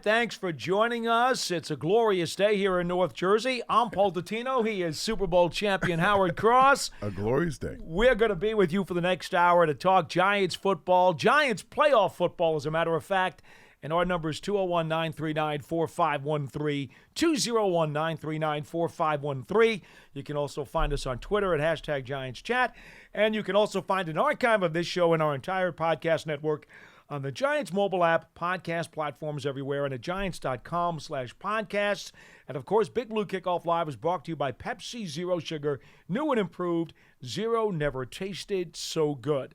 Thanks for joining us. It's a glorious day here in North Jersey. I'm Paul Dottino. He is Super Bowl champion Howard Cross. A glorious day. We're going to be with you for the next hour to talk Giants football, Giants playoff football, as a matter of fact. And our number is 201-939-4513, 201-939-4513. You can also find us on Twitter at #GiantsChat. And you can also find an archive of this show and our entire podcast network on the Giants mobile app, podcast platforms everywhere, and at giants.com/podcasts. And, of course, Big Blue Kickoff Live is brought to you by Pepsi Zero Sugar. New and improved. Zero never tasted so good.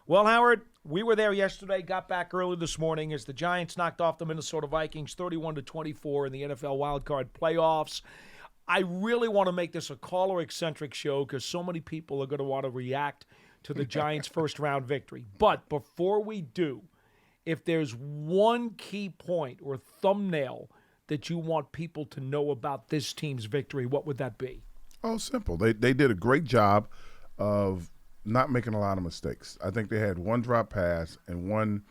Well, Howard, we were there yesterday, got back early this morning as the Giants knocked off the Minnesota Vikings 31-24 in the NFL wildcard playoffs. I really want to make this a caller-eccentric show because so many people are going to want to react to the Giants' first-round victory. But before we do, if there's one key point or thumbnail that you want people to know about this team's victory, what would that be? Oh, simple. They did a great job of not making a lot of mistakes. I think they had one drop pass and one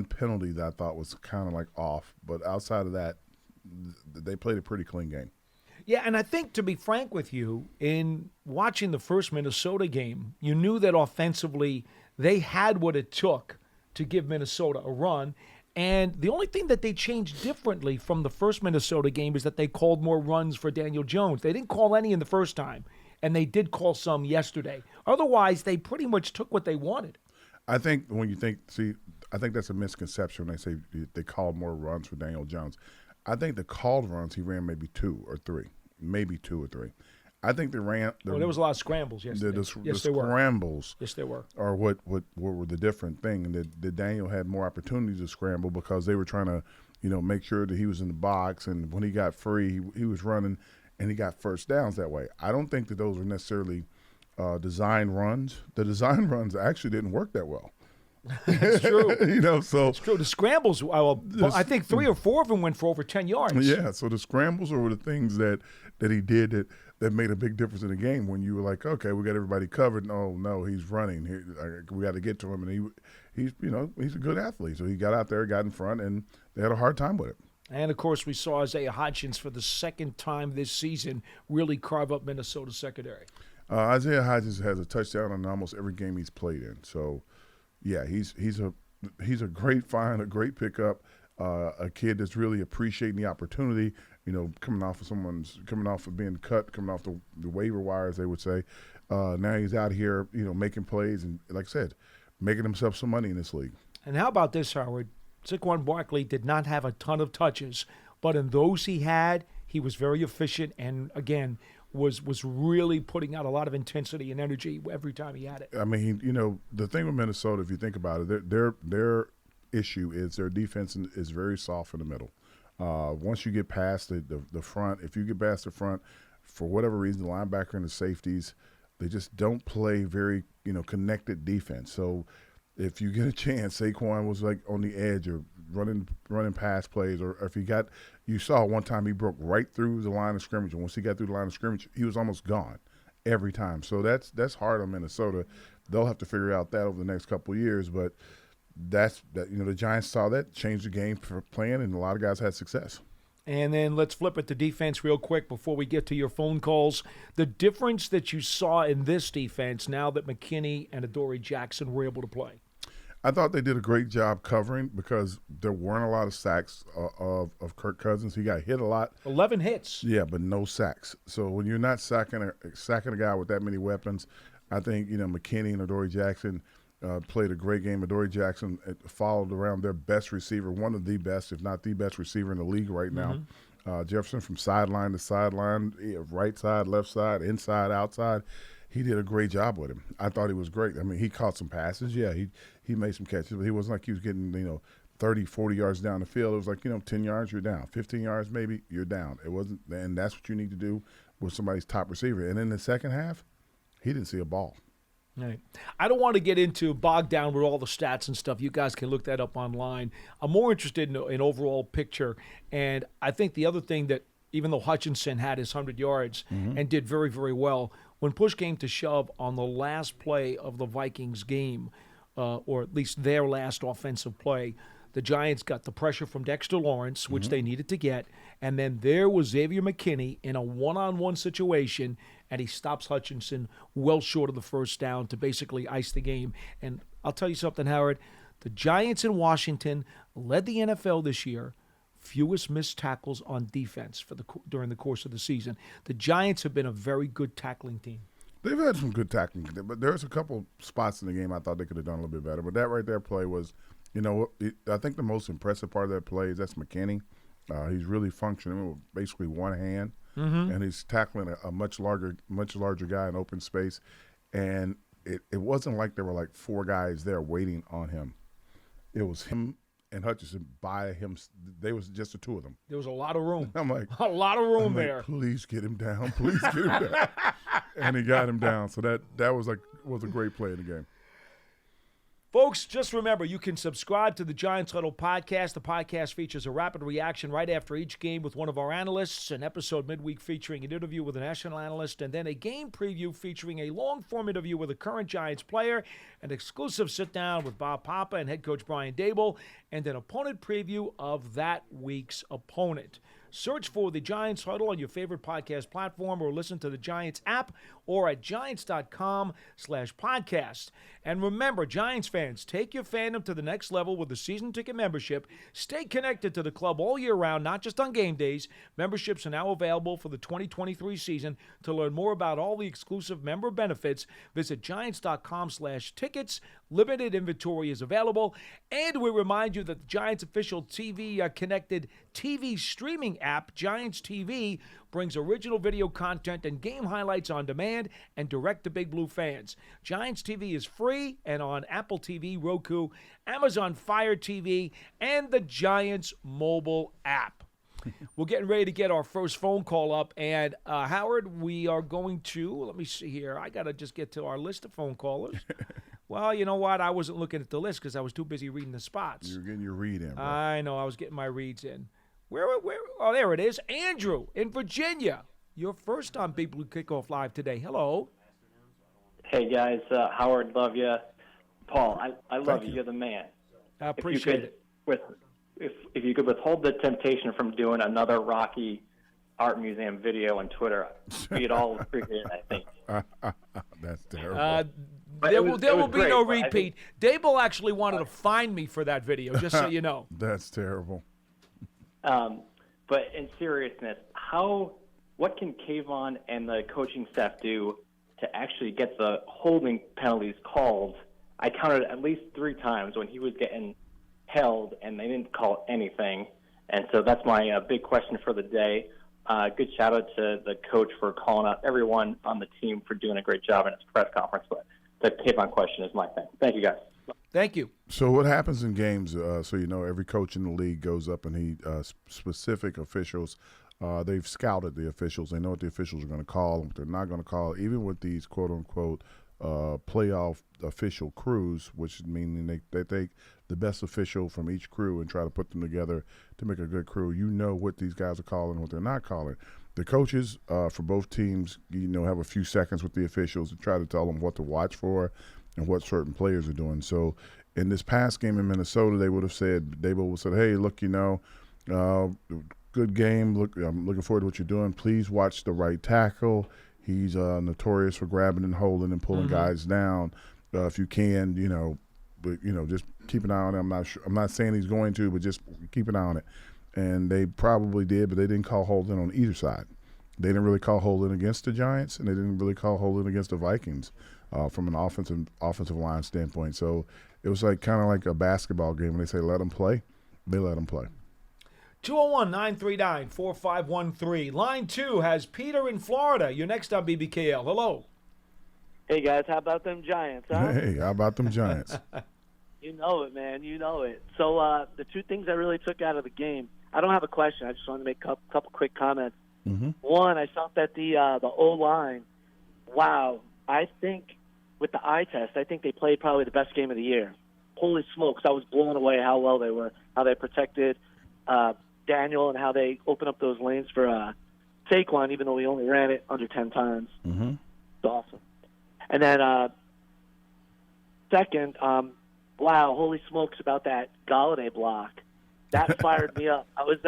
penalty that I thought was kind of like off. But outside of that, they played a pretty clean game. Yeah, and I think, to be frank with you, in watching the first Minnesota game, you knew that offensively they had what it took to give Minnesota a run. And the only thing that they changed differently from the first Minnesota game is that they called more runs for Daniel Jones. They didn't call any in the first time, and they did call some yesterday. Otherwise, they pretty much took what they wanted. I think when you think, I think that's a misconception when they say they called more runs for Daniel Jones. I think the called runs, he ran maybe two or three. I think they ran. There was a lot of scrambles yesterday. The Yes, scrambles. Yes, they were. Are what were the different thing, and that Daniel had more opportunities to scramble because they were trying to, make sure that he was in the box, and when he got free, he was running, and he got first downs that way. I don't think that those were necessarily design runs. The design runs actually didn't work that well. It's true. So it's true. The scrambles, I think 3 or 4 of them went for over 10 yards. Yeah, so the scrambles were the things that he did that made a big difference in the game when you were like, okay, we got everybody covered. No, he's running. We got to get to him, and he's a good athlete. So he got out there, got in front, and they had a hard time with it. And, of course, we saw Isaiah Hodgins for the second time this season really carve up Minnesota's secondary. Isaiah Hodgins has a touchdown in almost every game he's played in. So, yeah, he's a great find, a great pickup, a kid that's really appreciating the opportunity. Coming off of being cut, coming off the waiver wire, as they would say. Now he's out here, making plays and, like I said, making himself some money in this league. And how about this, Howard? Saquon Barkley did not have a ton of touches, but in those he had, he was very efficient and, again, was really putting out a lot of intensity and energy every time he had it. I mean, the thing with Minnesota, if you think about it, their issue is their defense is very soft in the middle. Once you get past the front, if you get past the front, for whatever reason, the linebacker and the safeties, they just don't play very, connected defense. So if you get a chance, Saquon was like on the edge or running pass plays, or if you saw one time he broke right through the line of scrimmage, and once he got through the line of scrimmage, he was almost gone every time. So that's hard on Minnesota. They'll have to figure out that over the next couple of years, but the Giants saw that, changed the game for playing, and a lot of guys had success. And then let's flip it to defense real quick before we get to your phone calls. The difference that you saw in this defense now that McKinney and Adoree Jackson were able to play. I thought they did a great job covering because there weren't a lot of sacks of Kirk Cousins. He got hit a lot. 11 hits. Yeah, but no sacks. So when you're not sacking a guy with that many weapons, I think, McKinney and Adoree Jackson played a great game. Adoree Jackson followed around their best receiver, one of the best, if not the best receiver in the league right now. Jefferson from sideline to sideline, right side, left side, inside, outside. He did a great job with him. I thought he was great. I mean, he caught some passes. Yeah, he made some catches, but he wasn't like he was getting, 30, 40 yards down the field. It was like, 10 yards, you're down. 15 yards maybe, you're down. It wasn't, and that's what you need to do with somebody's top receiver. And in the second half, he didn't see a ball. Right. I don't want to get into bogged down with all the stats and stuff. You guys can look that up online. I'm more interested in overall picture. And I think the other thing that, even though Hutchinson had his 100 yards and did very, very well, when push came to shove on the last play of the Vikings game, or at least their last offensive play, The Giants got the pressure from Dexter Lawrence, which they needed to get, and then there was Xavier McKinney in a one-on-one situation, and he stops Hutchinson well short of the first down to basically ice the game. And I'll tell you something, Howard. The Giants in Washington led the NFL this year, fewest missed tackles on defense during the course of the season. The Giants have been a very good tackling team. They've had some good tackling, but there's a couple spots in the game I thought they could have done a little bit better. But that right there play was, I think the most impressive part of that play is that's McKinney. He's really functioning with basically one hand, and he's tackling a much larger guy in open space. And it wasn't like there were like four guys there waiting on him. It was him and Hutchinson by him. They was just the two of them. There was a lot of room. I'm like, a lot of room there. Please get him down. Please get him down. And he got him down. So that was a great play in the game. Folks, just remember, you can subscribe to the Giants Huddle podcast. The podcast features a rapid reaction right after each game with one of our analysts, an episode midweek featuring an interview with a national analyst, and then a game preview featuring a long-form interview with a current Giants player, an exclusive sit-down with Bob Papa and head coach Brian Dable, and an opponent preview of that week's opponent. Search for the Giants Huddle on your favorite podcast platform or listen to the Giants app or at giants.com/podcast. And remember, Giants fans, take your fandom to the next level with a season ticket membership. Stay connected to the club all year round, not just on game days. Memberships are now available for the 2023 season. To learn more about all the exclusive member benefits, visit giants.com/tickets. Limited inventory is available. And we remind you that the Giants official TV-connected TV streaming app, Giants TV, brings original video content and game highlights on demand and direct to Big Blue fans. Giants TV is free and on Apple TV, Roku, Amazon Fire TV, and the Giants mobile app. We're getting ready to get our first phone call up. And, Howard, we are going to, let me see here. I got to just get to our list of phone callers. Well, you know what? I wasn't looking at the list because I was too busy reading the spots. You're getting your read in, bro. I know. I was getting my reads in. Where? Oh, there it is. Andrew in Virginia. You're first on Big Blue Kickoff Live today. Hello. Hey, guys. Howard, love you. Paul, I love you. You're the man. I appreciate it. If you could withhold the temptation from doing another Rocky Art Museum video on Twitter, we'd all appreciate it, I think. That's terrible. There will be no repeat. Dable actually wanted to fine me for that video, just so you know. That's terrible. But in seriousness, what can Kayvon and the coaching staff do to actually get the holding penalties called? I counted at least 3 times when he was getting held, and they didn't call anything. And so that's my big question for the day. Good shout-out to the coach for calling out everyone on the team for doing a great job in his press conference. But the Kayvon question is my thing. Thank you, guys. Thank you. So what happens in games, so you know, every coach in the league goes up and specific officials, they've scouted the officials. They know what the officials are going to call and what they're not going to call, even with these quote-unquote playoff official crews, which meaning they take the best official from each crew and try to put them together to make a good crew. You know what these guys are calling and what they're not calling. The coaches for both teams, have a few seconds with the officials to try to tell them what to watch for and what certain players are doing. So in this past game in Minnesota, they would have said, hey, look, good game. Look, I'm looking forward to what you're doing. Please watch the right tackle. He's notorious for grabbing and holding and pulling guys down. If you can, just keep an eye on it. I'm not saying he's going to, but just keep an eye on it. And they probably did, but they didn't call holding on either side. They didn't really call holding against the Giants, and they didn't really call holding against the Vikings from an offensive line standpoint. So it was kind of like a basketball game. When they say let them play, they let them play. 201-939-4513. Line 2 has Peter in Florida. You're next on BBKL. Hello. Hey, guys. How about them Giants, huh? Hey, how about them Giants? You know it, man. You know it. So the 2 things I really took out of the game, I don't have a question. I just wanted to make a couple quick comments. One, I felt that the O-line, wow, I think with the eye test, I think they played probably the best game of the year. Holy smokes, I was blown away how well they were, how they protected Daniel and how they opened up those lanes for Saquon, even though we only ran it under 10 times. It's awesome. And then second, wow, holy smokes about that Galladay block. That fired me up. I was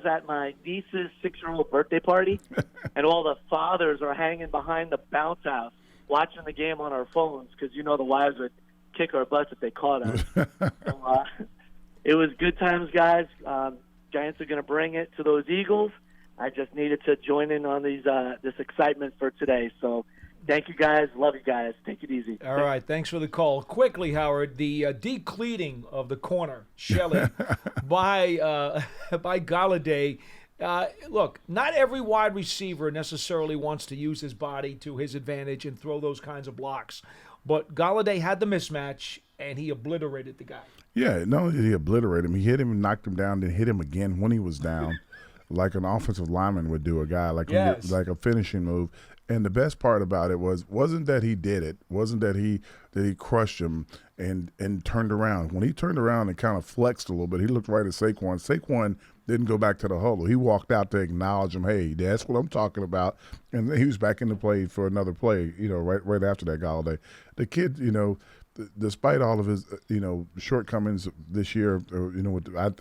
at my niece's 6-year-old birthday party, and all the fathers are hanging behind the bounce house watching the game on our phones because, the wives would kick our butts if they caught us. So, it was good times, guys. Giants are going to bring it to those Eagles. I just needed to join in on this excitement for today. So thank you, guys. Love you guys. Take it easy. All right. Thanks for the call. Quickly, Howard, the decleating of the corner, Shelley, by Galladay. Look, not every wide receiver necessarily wants to use his body to his advantage and throw those kinds of blocks. But Galladay had the mismatch, and he obliterated the guy. Yeah, not only did he obliterate him, he hit him and knocked him down, then hit him again when he was down, like an offensive lineman would do a guy, like a finishing move. And the best part about it wasn't that he did it, wasn't that he crushed him and turned around. When he turned around and kind of flexed a little bit, he looked right at Saquon. Saquon didn't go back to the huddle. He walked out to acknowledge him. Hey, that's what I'm talking about. And he was back in the play for another play, right after that, Galladay. The kid, despite all of his, shortcomings this year,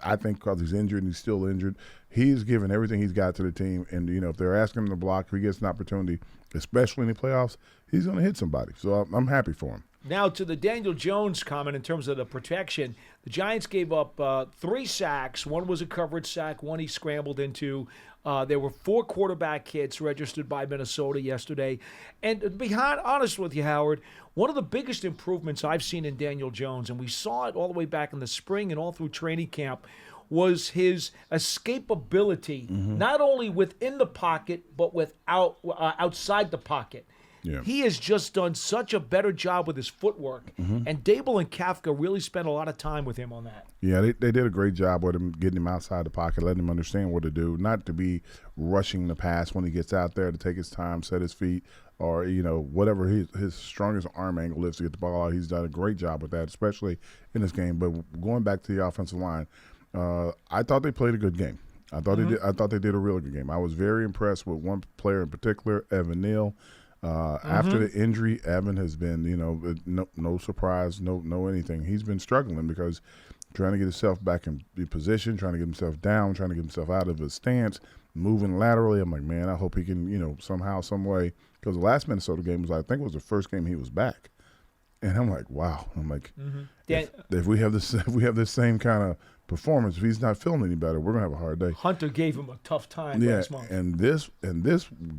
I think because he's injured and he's still injured, he's given everything he's got to the team. And, if they're asking him to block, if he gets an opportunity, especially in the playoffs, he's going to hit somebody. So I'm happy for him. Now, to the Daniel Jones comment in terms of the protection, the Giants gave up 3 sacks. One was a coverage sack, one he scrambled into. There were 4 quarterback hits registered by Minnesota yesterday. And to be honest with you, Howard, one of the biggest improvements I've seen in Daniel Jones, and we saw it all the way back in the spring and all through training camp, was his escapability, not only within the pocket, but outside the pocket. Yeah. He has just done such a better job with his footwork, and Dable and Kafka really spent a lot of time with him on that. Yeah, they did a great job with him, getting him outside the pocket, letting him understand what to do, not to be rushing the pass when he gets out there, to take his time, set his feet, or, whatever his strongest arm angle is to get the ball out. He's done a great job with that, especially in this game. But going back to the offensive line, I thought they played a good game. I thought they did a really good game. I was very impressed with one player in particular, Evan Neal. After the injury, Evan has been, no surprise, no anything. He's been struggling because trying to get himself back in position, trying to get himself down, trying to get himself out of his stance, moving laterally. I'm like, man, I hope he can, somehow, some way. Because the last Minnesota game was the first game he was back. And I'm like, wow. I'm like, if we have this same kind of performance, if he's not feeling any better, we're gonna have a hard day. Hunter gave him a tough time last month. And this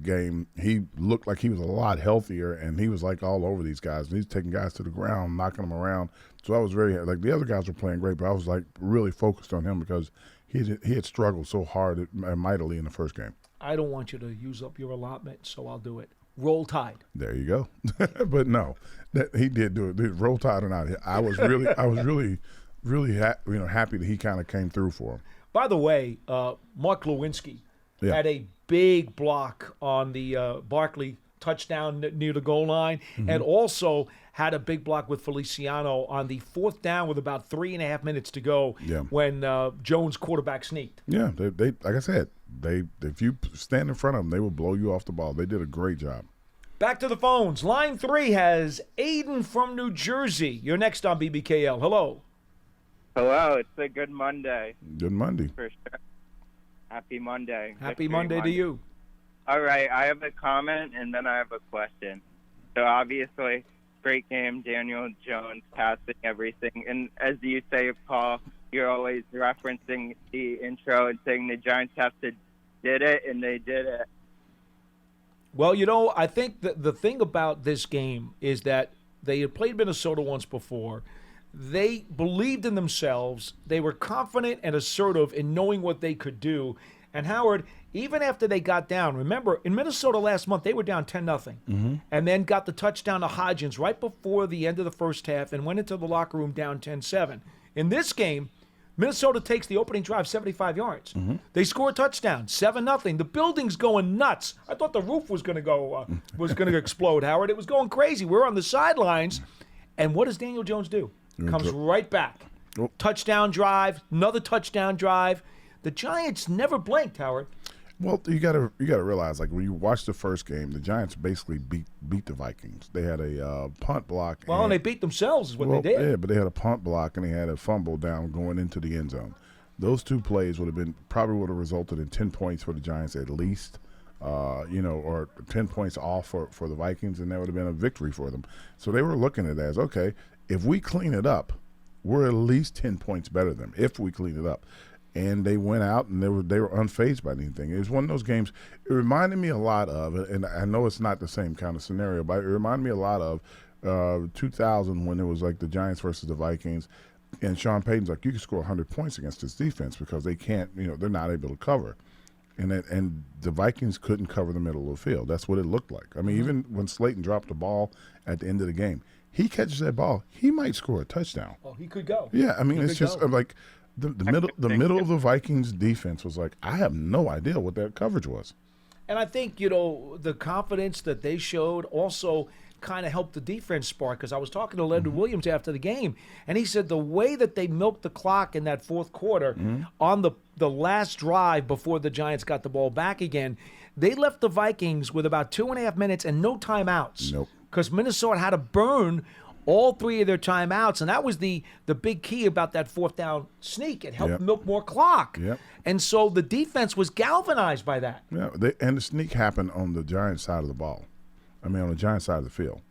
game, he looked like he was a lot healthier, and he was like all over these guys. And he's taking guys to the ground, knocking them around. So I was very the other guys were playing great, but I was really focused on him because he had struggled so hard and mightily in the first game. I don't want you to use up your allotment, so I'll do it. Roll Tide. There you go. But no, that he did do it. Roll Tide or not, I was really happy that he kind of came through for him. By the way, Mark Lewinsky had a big block on the Barkley touchdown near the goal line, and also had a big block with Feliciano on the 4th down with about 3.5 minutes to go when Jones quarterback sneaked. Yeah, they like I said, if you stand in front of them, they will blow you off the ball. They did a great job. Back to the phones. Line 3 has Aiden from New Jersey. You're next on BBKL. Hello. Hello, it's a good Monday. Good Monday. For sure. Happy Monday. Happy Monday to you. All right, I have a comment and then I have a question. So obviously, great game, Daniel Jones passing everything. And as you say, Paul, you're always referencing the intro and saying the Giants did it, and they did it. Well, I think the thing about this game is that they had played Minnesota once before. They believed in themselves. They were confident and assertive in knowing what they could do. And Howard, even after they got down, remember, in Minnesota last month, they were down 10-0, and then got the touchdown to Hodgins right before the end of the first half and went into the locker room down 10-7. In this game, Minnesota takes the opening drive 75 yards. They score a touchdown, 7-0. The building's going nuts. I thought the roof was going to explode, Howard. It was going crazy. We're on the sidelines, and what does Daniel Jones do? Comes right back. Touchdown drive, another touchdown drive. The Giants never blinked, Howard. Well, you gotta realize, like, when you watch the first game, the Giants basically beat the Vikings. They had a punt block. Well, and they beat themselves is what they did. Yeah, but they had a punt block and they had a fumble down going into the end zone. Those two plays would have resulted in 10 points for the Giants at least, or 10 points off for the Vikings, and that would have been a victory for them. So they were looking at it as, okay, if we clean it up, we're at least 10 points better than them if we clean it up. And they went out and they were unfazed by anything. It was one of those games. It reminded me a lot of, and I know it's not the same kind of scenario, but it reminded me a lot of 2000 when it was like the Giants versus the Vikings, and Sean Payton's like, you can score 100 points against this defense because they can't, they're not able to cover. And the Vikings couldn't cover the middle of the field. That's what it looked like. I mean, even when Slayton dropped the ball at the end of the game, he catches that ball, he might score a touchdown. Oh, he could go. Yeah, I mean, it's just like the middle of the Vikings defense was like, I have no idea what that coverage was. And I think, the confidence that they showed also kind of helped the defense spark, because I was talking to Leonard Williams after the game, and he said the way that they milked the clock in that fourth quarter on the last drive before the Giants got the ball back again, they left the Vikings with about 2.5 minutes and no timeouts. Nope. Because Minnesota had to burn all 3 of their timeouts, and that was the big key about that fourth down sneak. It helped milk more clock. Yep. And so the defense was galvanized by that. Yeah, and the sneak happened on the Giants side of the ball. I mean, on the Giants side of the field.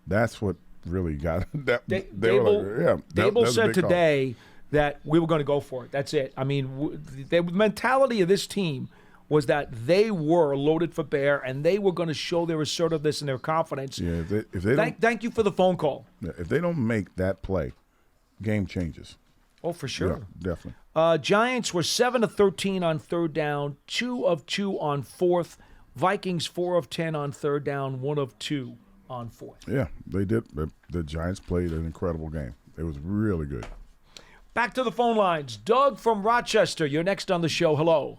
That's what really got that. Dable said today that we were going to go for it. That's it. I mean, the mentality of this team was that they were loaded for bear, and they were going to show their assertiveness and their confidence. Yeah, if they thank you for the phone call. Yeah, if they don't make that play, game changes. Oh, for sure. Yeah, definitely. Giants were 7 of 13 on third down, 2 of 2 on fourth. Vikings 4 of 10 on third down, 1 of 2 on fourth. Yeah, they did. The Giants played an incredible game. It was really good. Back to the phone lines. Doug from Rochester, you're next on the show. Hello.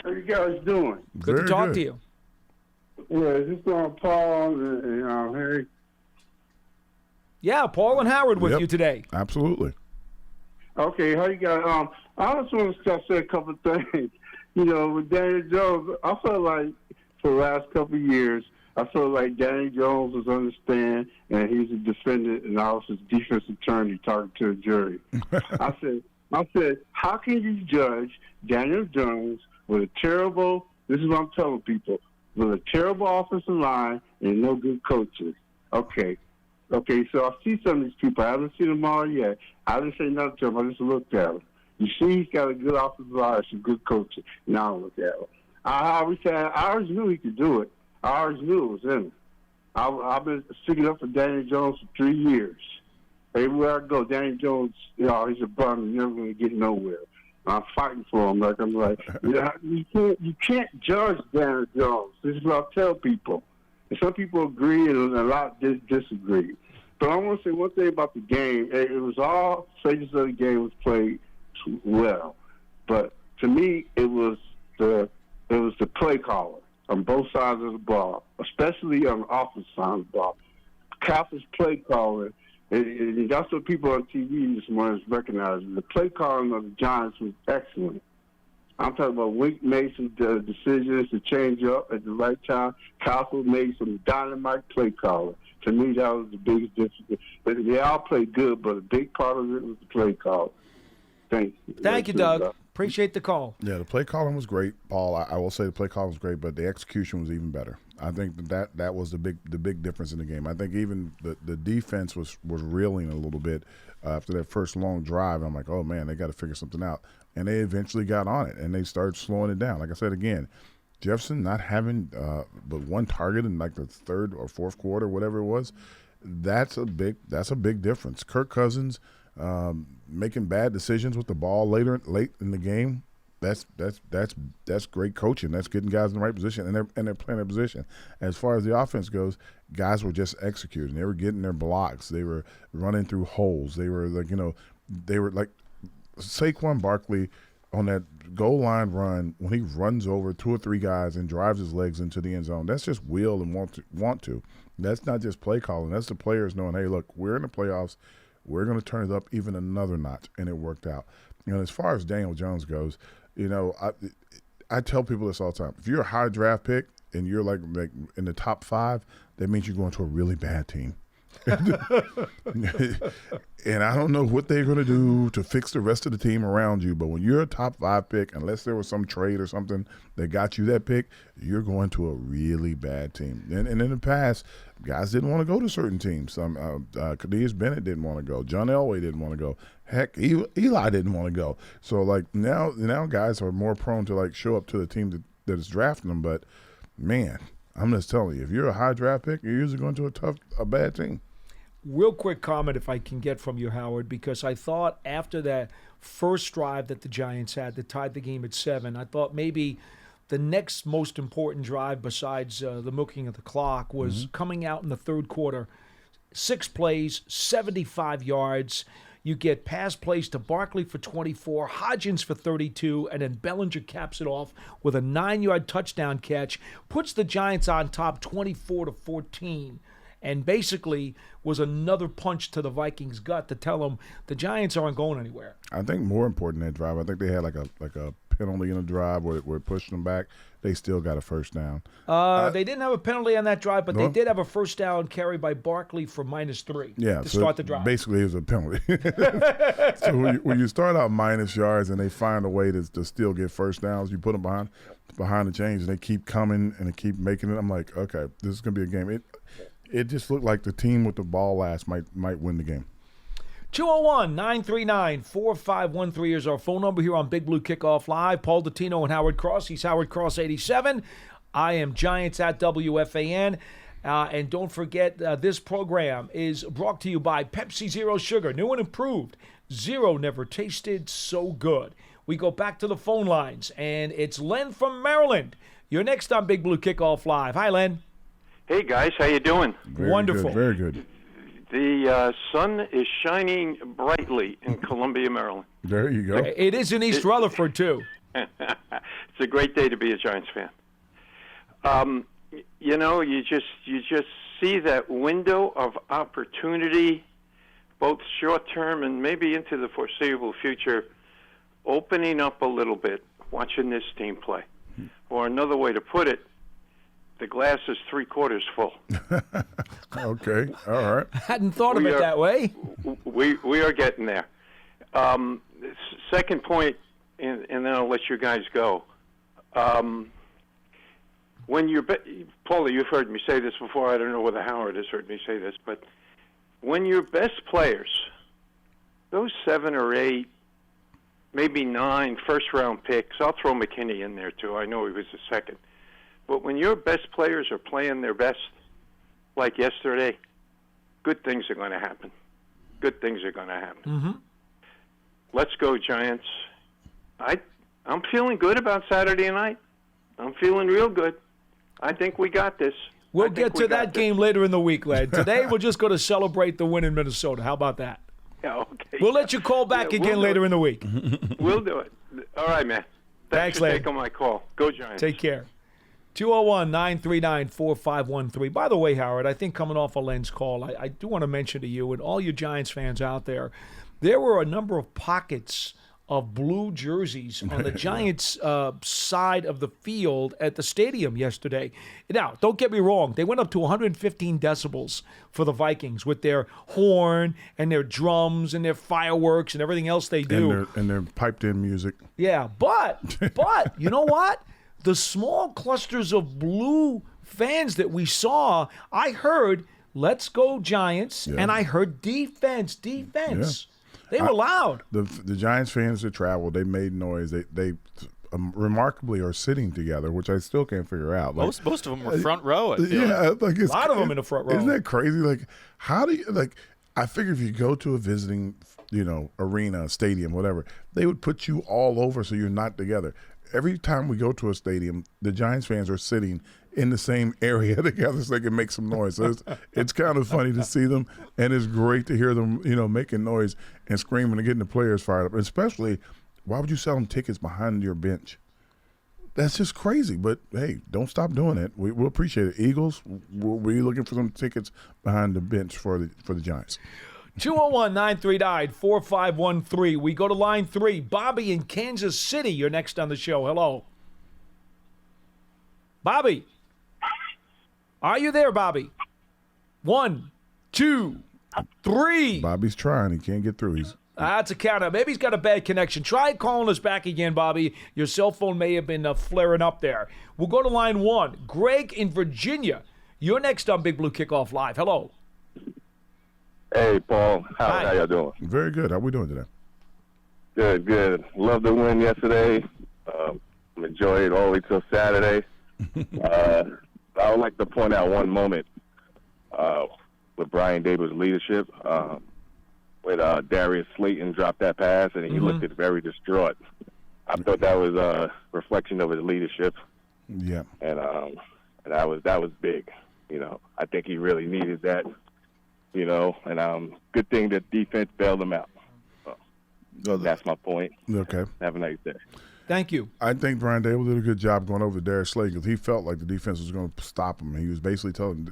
How you guys doing? Good to talk to you. Yeah, is this Paul and Harry? Yeah, Paul and Howard with Yep. you today. Absolutely. Okay, how you guys? I just want to say a couple of things. With Daniel Jones, I felt like for the last couple of years, I felt like Daniel Jones was understand, and he's a defendant, and I was his defense attorney talking to a jury. I said, how can you judge Daniel Jones with a terrible, this is what I'm telling people, with a terrible offensive line and no good coaches? Okay, so I see some of these people. I haven't seen them all yet. I didn't say nothing to them. I just looked at them. You see he's got a good offensive line, some good coaching. Now I look at him. I always knew he could do it. I always knew it was in him. I've been sticking up for Daniel Jones for 3 years. Everywhere I go, Daniel Jones, he's a bum. He's never going to get nowhere. I'm fighting for him. You can't judge Daniel Jones. This is what I tell people. And some people agree and a lot disagree. But I want to say one thing about the game. It was all stages of the game was played well, but to me, it was the play caller on both sides of the ball, especially on the offensive side of the ball. Kappa's play calling, and that's what people on TV this morning is recognizing. The play calling of the Giants was excellent. I'm talking about Wink made some decisions to change up at the right time. Kappa made some dynamite play calling. To me, that was the biggest difference. They all played good, but a big part of it was the play call. Thank you, Doug. Appreciate the call. Yeah, the play calling was great, Paul. I will say the play calling was great, but the execution was even better. I think that was the big difference in the game. I think even the defense was reeling a little bit after that first long drive. I'm like, oh man, they got to figure something out, and they eventually got on it and they started slowing it down. Like I said again, Jefferson not having but one target in like the third or fourth quarter, whatever it was. That's a big difference. Kirk Cousins. Making bad decisions with the ball late in the game, that's great coaching. That's getting guys in the right position, and they're playing their position. As far as the offense goes, guys were just executing. They were getting their blocks. They were running through holes. They were like Saquon Barkley on that goal line run when he runs over 2 or 3 guys and drives his legs into the end zone. That's just will and want to. That's not just play calling. That's the players knowing, hey, look, we're in the playoffs. We're going to turn it up even another notch, and it worked out. As far as Daniel Jones goes, I tell people this all the time. If you're a high draft pick and you're like in the top 5, that means you're going to a really bad team. And I don't know what they're going to do to fix the rest of the team around you, but when you're a top 5 pick, unless there was some trade or something that got you that pick, you're going to a really bad team. And in the past, guys didn't want to go to certain teams. Kadeus Bennett didn't want to go. John Elway didn't want to go. Heck, Eli didn't want to go. So like now guys are more prone to like show up to the team that is drafting them. But man, I'm just telling you, if you're a high draft pick, you're usually going to a bad team. Real quick comment, if I can get from you, Howard, because I thought after that first drive that the Giants had that tied the game at 7, I thought maybe the next most important drive besides the milking of the clock was coming out in the third quarter. 6 plays, 75 yards. You get pass plays to Barkley for 24, Hodgins for 32, and then Bellinger caps it off with a 9-yard touchdown catch, puts the Giants on top 24-14. And basically was another punch to the Vikings' gut to tell them the Giants aren't going anywhere. I think more important than that drive, I think they had like a penalty in the drive where it pushed them back. They still got a first down. They didn't have a penalty on that drive, but they did have a first down carry by Barkley for -3 to start the drive. Basically, it was a penalty. So when you start out minus yards and they find a way to still get first downs, you put them behind the chains and they keep coming and they keep making it. I'm like, okay, this is going to be a game. It just looked like the team with the ball last might win the game. 201-939-4513 is our phone number here on Big Blue Kickoff Live. Paul Dottino and Howard Cross. He's Howard Cross 87. I am Giants at WFAN. And don't forget, this program is brought to you by Pepsi Zero Sugar. New and improved. Zero never tasted so good. We go back to the phone lines, and it's Len from Maryland. You're next on Big Blue Kickoff Live. Hi, Len. Hey, guys. How you doing? Wonderful. Good, very good. The sun is shining brightly in Columbia, Maryland. There you go. It is in East Rutherford, too. It's a great day to be a Giants fan. You just see that window of opportunity, both short-term and maybe into the foreseeable future, opening up a little bit watching this team play. Or another way to put it, the glass is 3/4 full. Okay, all right. Hadn't thought of it that way. We are getting there. Second point, and then I'll let you guys go. When you're Paulie, you've heard me say this before. I don't know whether Howard has heard me say this, but when your best players, those 7 or 8, maybe 9 first-round picks, I'll throw McKinney in there too. I know he was the second. But when your best players are playing their best, like yesterday, good things are going to happen. Good things are going to happen. Mm-hmm. Let's go, Giants. I'm feeling good about Saturday night. I'm feeling real good. I think we got this. We'll get to that game later in the week, Led. Today, we're just going to celebrate the win in Minnesota. How about that? Yeah, okay. We'll let you call back again later in the week. We'll do it. All right, man. Thanks, for Led. taking my call. Go Giants. Take care. 201-939-4513. By the way, Howard, I think coming off a Len's call, I do want to mention to you and all you Giants fans out there, there were a number of pockets of blue jerseys on the Giants' side of the field at the stadium yesterday. Now, don't get me wrong. They went up to 115 decibels for the Vikings with their horn and their drums and their fireworks and everything else they do. And their piped-in music. Yeah, but you know what? The small clusters of blue fans that we saw, I heard, let's go Giants, and I heard defense. Yeah. They were loud. The Giants fans that traveled, they made noise. They remarkably are sitting together, which I still can't figure out. Like, most of them were front row. I feel like a lot of them in the front row. Isn't that crazy? Like, how do you like? I figure if you go to a visiting, arena, stadium, whatever, they would put you all over so you're not together. Every time we go to a stadium, the Giants fans are sitting in the same area together so they can make some noise. So it's kind of funny to see them, and it's great to hear them, making noise and screaming and getting the players fired up. Especially, why would you sell them tickets behind your bench? That's just crazy. But, hey, don't stop doing it. We'll appreciate it. Eagles, we'll be looking for some tickets behind the bench for the Giants. 201-939-4513. We go to line 3. Bobby in Kansas City. You're next on the show. Hello. Bobby. Are you there, Bobby? 1, 2, 3. Bobby's trying. He can't get through. That's a counter. Maybe he's got a bad connection. Try calling us back again, Bobby. Your cell phone may have been flaring up there. We'll go to line 1. Greg in Virginia. You're next on Big Blue Kickoff Live. Hello. Hey, Paul. How y'all doing? Very good. How we doing today? Good. Love the win yesterday. Enjoyed it all the way till Saturday. I would like to point out one moment with Brian Daboll's leadership. When Darius Slayton dropped that pass and he looked very distraught. I thought that was a reflection of his leadership. Yeah. And that was big. I think he really needed that. And good thing that defense bailed him out. So that's my point. Okay. Have a nice day. Thank you. I think Brian Dable did a good job going over to Darius Slayton because he felt like the defense was going to stop him. He was basically telling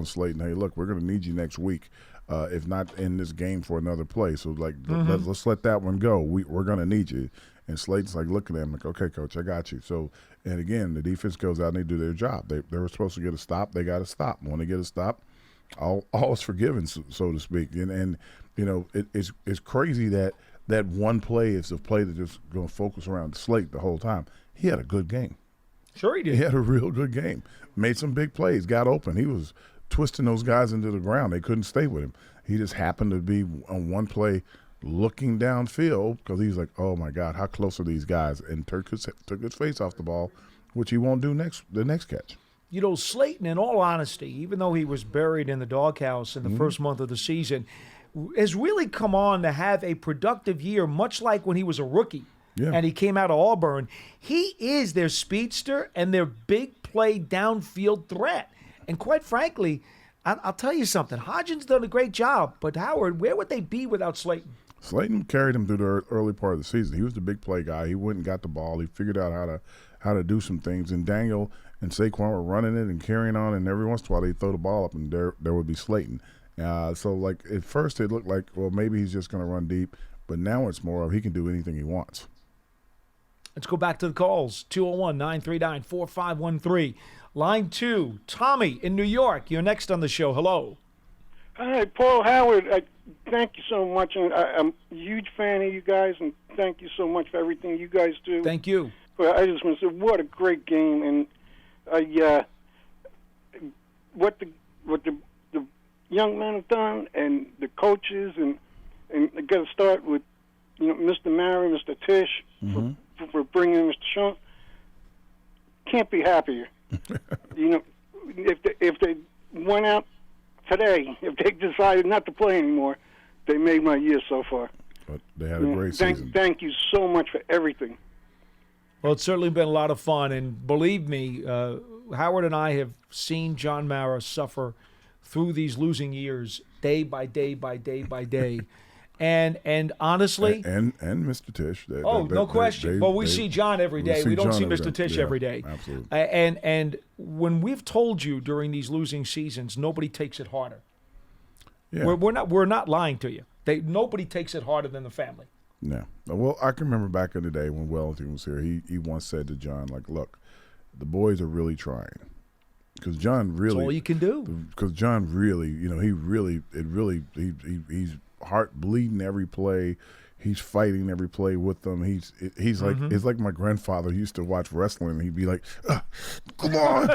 Slayton, "Hey, look, we're going to need you next week, if not in this game for another play. So let's let that one go. We're going to need you." And Slayton's like looking at him like, "Okay, coach, I got you." So, and again, the defense goes out and they do their job. They were supposed to get a stop. They got a stop. When they get a stop, all is forgiven, so to speak. And it's crazy that one play is a play that's just going to focus around Slate the whole time. He had a good game. Sure he did. He had a real good game. Made some big plays, got open. He was twisting those guys into the ground. They couldn't stay with him. He just happened to be on one play looking downfield because he's like, oh, my God, how close are these guys? And took his face off the ball, which he won't do the next catch. Slayton, in all honesty, even though he was buried in the doghouse in the first month of the season, has really come on to have a productive year, much like when he was a rookie and he came out of Auburn. He is their speedster and their big play downfield threat. And quite frankly, I'll tell you something. Hodgins done a great job, but Howard, where would they be without Slayton? Slayton carried him through the early part of the season. He was the big play guy. He went and got the ball. He figured out how to do some things. And Daniel and Saquon were running it and carrying on, and every once in a while they'd throw the ball up, and there would be Slayton. So, like, at first it looked like, well, maybe he's just going to run deep, but now it's more of he can do anything he wants. Let's go back to the calls. 201-939-4513. Line 2, Tommy in New York. You're next on the show. Hello. Hi, Paul Howard. Thank you so much. I'm a huge fan of you guys, and thank you so much for everything you guys do. Thank you. But I just want to say, what a great game, and what the young men have done, and the coaches, and I got to start with Mr. Mary, Mr. Tish for bringing in Mr. Sean. Can't be happier. If they went out today, if they decided not to play anymore, they made my year so far. But they had a great season. Thank you so much for everything. Well, it's certainly been a lot of fun, and believe me, Howard and I have seen John Mara suffer through these losing years, day by day by day by day. And honestly, and Mr. Tish. No question. Well, we see John every day. We don't see Mr. Tish every day. Absolutely. And when we've told you during these losing seasons, nobody takes it harder. Yeah. We're not lying to you. Nobody takes it harder than the family. No. Well, I can remember back in the day when Wellington was here. He once said to John, like, "Look, the boys are really trying." Because John really. That's all you can do. Because John really, he's heart bleeding every play. He's fighting every play with them. He's like it's like my grandfather used to watch wrestling and he'd be like, "Come on."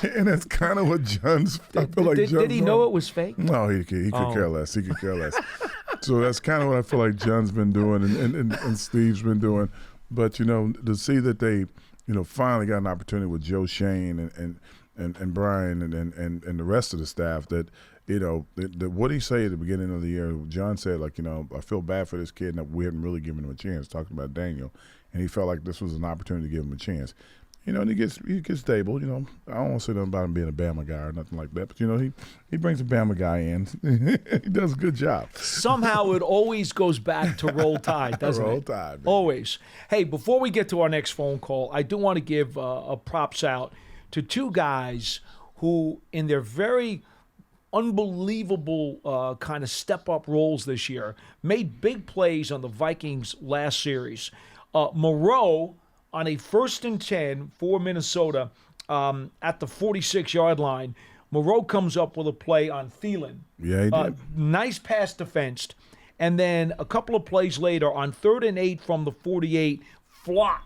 And that's kind of what John's. Did he know it was fake? No, he could care less. He could care less. So that's kind of what I feel like John's been doing and Steve's been doing. But to see that they finally got an opportunity with Joe Shane and Brian and the rest of the staff that. What he say at the beginning of the year, John said, like, I feel bad for this kid and that we hadn't really given him a chance, talking about Daniel. And he felt like this was an opportunity to give him a chance. And he gets stable. I don't want to say nothing about him being a Bama guy or nothing like that. But, he brings a Bama guy in. He does a good job. Somehow it always goes back to Roll Tide, doesn't it? Roll Tide. Man. Always. Hey, before we get to our next phone call, I do want to give a props out to two guys who, in their very unbelievable kind of step-up roles this year, made big plays on the Vikings last series. Moreau on a 1st and 10 for Minnesota at the 46-yard line. Moreau comes up with a play on Thielen. Yeah, he did. Nice pass defense. And then a couple of plays later, on 3rd and 8 from the 48, Flott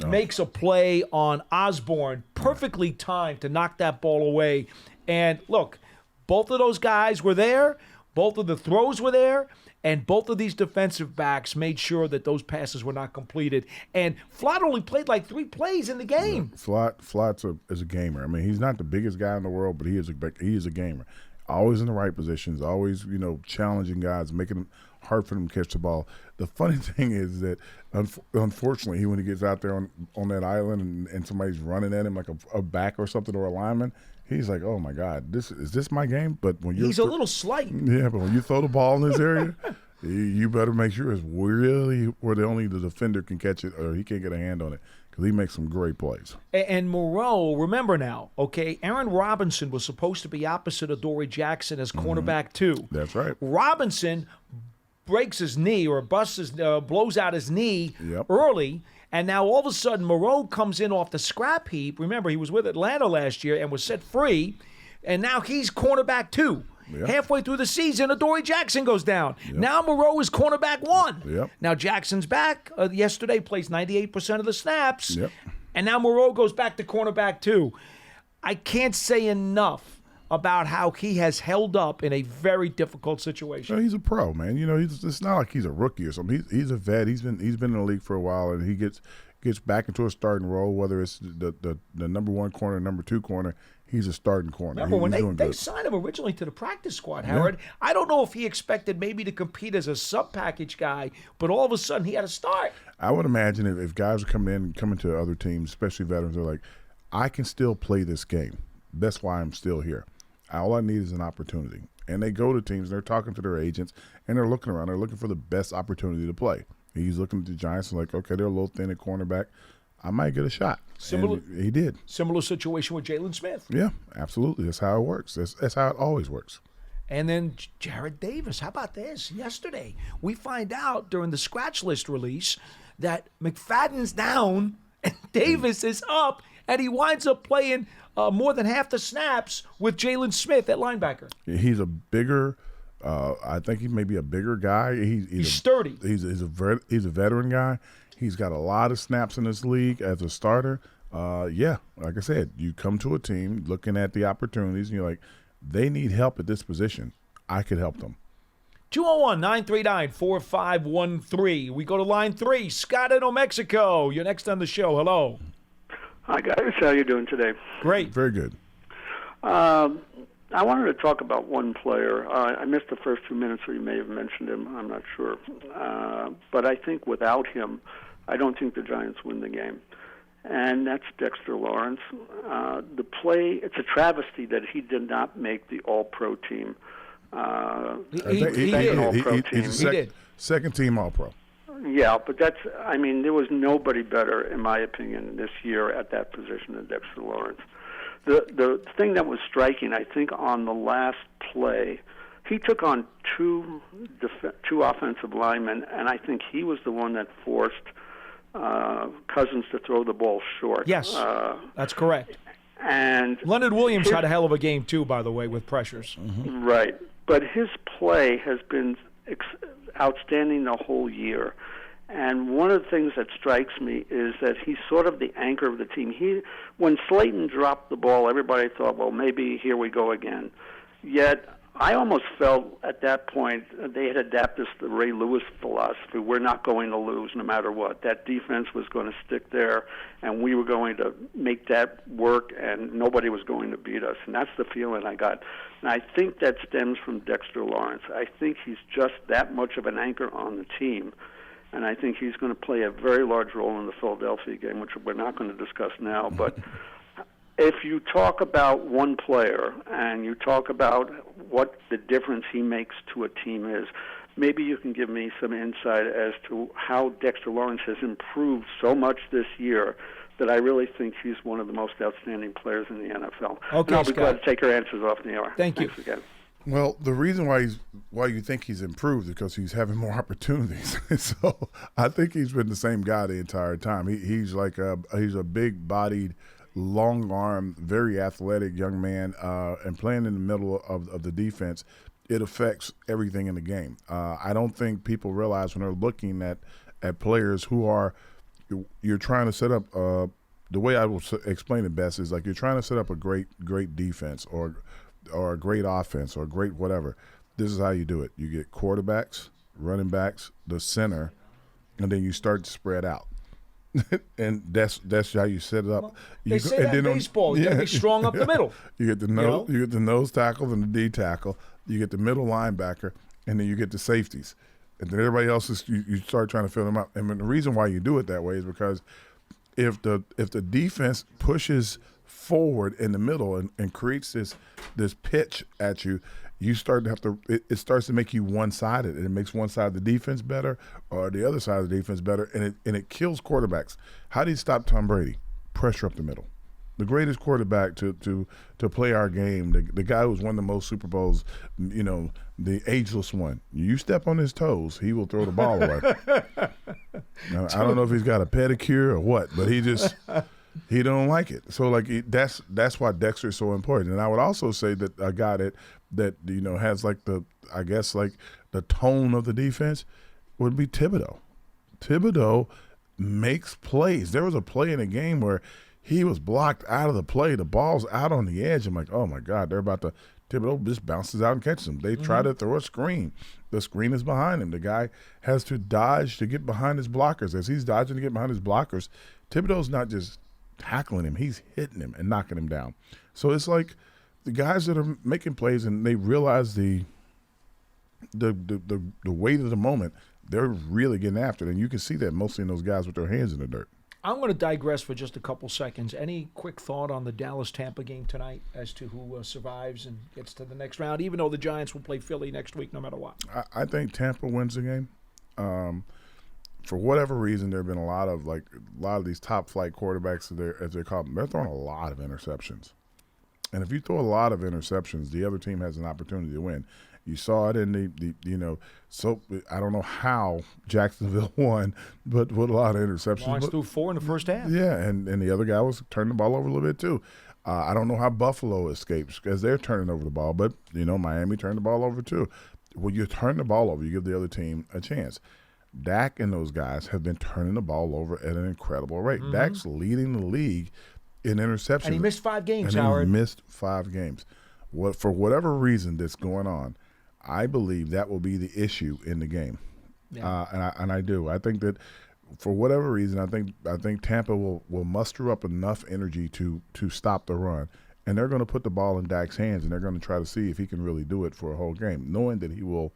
makes a play on Osborne, perfectly timed to knock that ball away. And look, both of those guys were there. Both of the throws were there. And both of these defensive backs made sure that those passes were not completed. And Flott only played like 3 plays in the game. Yeah, Flott's is a gamer. I mean, he's not the biggest guy in the world, but he is a gamer. Always in the right positions, always, challenging guys, making it hard for them to catch the ball. The funny thing is that, unfortunately, when he gets out there on that island and somebody's running at him like a back or something or a lineman, he's like, oh, my God, is this my game? But when he's a little slight. Yeah, but when you throw the ball in this area, you better make sure it's really where only the defender can catch it or he can't get a hand on it, because he makes some great plays. And Moreau, remember now, okay, Aaron Robinson was supposed to be opposite of Dory Jackson as cornerback 2. That's right. Robinson breaks his knee or blows out his knee early, and now all of a sudden Moreau comes in off the scrap heap. Remember, he was with Atlanta last year and was set free, and now he's cornerback 2. Yep. Halfway through the season, Adoree Jackson goes down. Yep. Now Moreau is cornerback 1. Yep. Now Jackson's back. Yesterday plays 98% of the snaps. Yep. And now Moreau goes back to cornerback 2. I can't say enough about how he has held up in a very difficult situation. Well, he's a pro, man. It's not like he's a rookie or something. He's a vet. He's been in the league for a while, and he gets back into a starting role, whether it's the number 1 corner, number 2 corner. He's a starting corner. Remember, when they signed him originally to the practice squad, Howard, I don't know if he expected maybe to compete as a sub-package guy, but all of a sudden he had to start. I would imagine if guys are coming to other teams, especially veterans, they're like, I can still play this game. That's why I'm still here. All I need is an opportunity. And they go to teams, they're talking to their agents, and they're looking around. They're looking for the best opportunity to play. He's looking at the Giants and like, okay, they're a little thin at cornerback. I might get a shot. And he did. Similar situation with Jalen Smith. Yeah, absolutely. That's how it works. That's how it always works. And then Jared Davis. How about this? Yesterday, we find out during the scratch list release that McFadden's down and Davis is up, and he winds up playing more than half the snaps with Jalen Smith at linebacker. He's a bigger I think he may be a bigger guy. He's sturdy. He's a veteran guy. He's got a lot of snaps in this league as a starter. Like I said, you come to a team looking at the opportunities, and you're like, they need help at this position. I could help them. 201-939-4513. We go to line 3. Scott in New Mexico. You're next on the show. Hello. Hi, guys. How you doing today? Great. Very good. I wanted to talk about one player. I missed the first 2 minutes, so you may have mentioned him. I'm not sure. But I think without him, I don't think the Giants win the game. And that's Dexter Lawrence. The play, it's a travesty that he did not make the All-Pro team. He did. He's second team All-Pro. Yeah, but there was nobody better, in my opinion, this year at that position than Dexter Lawrence. The thing that was striking, I think, on the last play, he took on two offensive linemen, and I think he was the one that forced Cousins to throw the ball short. Yes, that's correct. And Leonard Williams had a hell of a game, too, by the way, with pressures. Mm-hmm. Right. But his play has been outstanding the whole year. And one of the things that strikes me is that he's sort of the anchor of the team. When Slayton dropped the ball, everybody thought, well, maybe here we go again. Yet I almost felt at that point they had adapted to the Ray Lewis philosophy. We're not going to lose no matter what. That defense was going to stick there, and we were going to make that work, and nobody was going to beat us. And that's the feeling I got. And I think that stems from Dexter Lawrence. I think he's just that much of an anchor on the team. And I think he's going to play a very large role in the Philadelphia game, which we're not going to discuss now. But if you talk about one player and you talk about what the difference he makes to a team is, maybe you can give me some insight as to how Dexter Lawrence has improved so much this year that I really think he's one of the most outstanding players in the NFL. Okay, and I'll be Scott. glad to take your answers off the air. Thanks again. Well, the reason why you think he's improved is because he's having more opportunities. So I think he's been the same guy the entire time. He's a big-bodied, long-armed, very athletic young man, and playing in the middle of the defense, it affects everything in the game. I don't think people realize when they're looking at players who are you're trying to set up. The way I will explain it best is like you're trying to set up a great defense or a great offense or a great whatever. This is how you do it. You get quarterbacks, running backs, the center, and then you start to spread out. And that's how you set it up. Well, they say that in baseball. You got to be strong up the middle. You get the nose tackle and the D tackle. You get the middle linebacker, and then you get the safeties. And then everybody else you start trying to fill them up. And the reason why you do it that way is because if the defense pushes forward in the middle and creates this pitch at you, you start to have to. It starts to make you one-sided, and it makes one side of the defense better, or the other side of the defense better, and it kills quarterbacks. How do you stop Tom Brady? Pressure up the middle. The greatest quarterback to play our game, the guy who's won the most Super Bowls, the ageless one. You step on his toes, he will throw the ball away. Now, I don't know if he's got a pedicure or what, but he don't like it. So that's why Dexter is so important. And I would also say that a guy that has the tone of the defense would be Thibodeau. Thibodeau makes plays. There was a play in a game where he was blocked out of the play. The ball's out on the edge. I'm like, oh, my God, they're about to – Thibodeau just bounces out and catches him. They try to throw a screen. The screen is behind him. The guy has to dodge to get behind his blockers. As he's dodging to get behind his blockers, Thibodeau's not just tackling him. He's hitting him and knocking him down. So it's like the guys that are making plays and they realize the weight of the moment, they're really getting after it. And you can see that mostly in those guys with their hands in the dirt. I'm going to digress for just a couple seconds. Any quick thought on the Dallas-Tampa game tonight as to who survives and gets to the next round, even though the Giants will play Philly next week no matter what? I think Tampa wins the game. For whatever reason, there have been a lot of these top-flight quarterbacks, as they call them, they're throwing a lot of interceptions. And if you throw a lot of interceptions, the other team has an opportunity to win. You saw it in so I don't know how Jacksonville won, but with a lot of interceptions. Lawrence threw 4 in the first half. Yeah, and the other guy was turning the ball over a little bit too. I don't know how Buffalo escapes because they're turning over the ball, but, Miami turned the ball over too. When you turn the ball over, you give the other team a chance. Dak and those guys have been turning the ball over at an incredible rate. Mm-hmm. Dak's leading the league in interceptions. And he missed 5 games, Howard. He missed 5 games. For whatever reason that's going on, I believe that will be the issue in the game. Yeah. And I do. I think that for whatever reason, I think Tampa will muster up enough energy to stop the run. And they're going to put the ball in Dak's hands, and they're going to try to see if he can really do it for a whole game, knowing that he will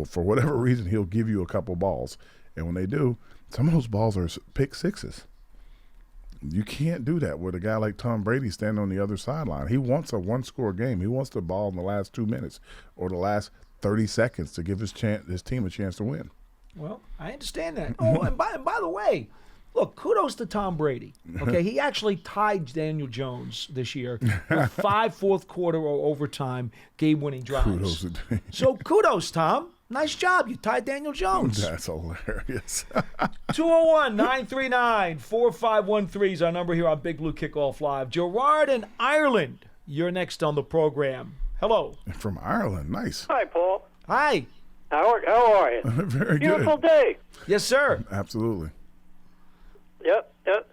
for whatever reason, he'll give you a couple balls. And when they do, some of those balls are pick sixes. You can't do that with a guy like Tom Brady standing on the other sideline. He wants a one-score game. He wants the ball in the last 2 minutes or the last 30 seconds to give his team a chance to win. Well, I understand that. Oh, and by the way, look, kudos to Tom Brady. Okay, he actually tied Daniel Jones this year with 5 fourth-quarter or overtime game-winning drives. So kudos, Tom. Nice job. You tied Daniel Jones. That's hilarious. 201-939-4513 is our number here on Big Blue Kickoff Live. Gerard in Ireland, you're next on the program. Hello. From Ireland. Nice. Hi, Paul. Hi. How are you? Very Beautiful good. day. Yes, sir. Absolutely. Yep. No,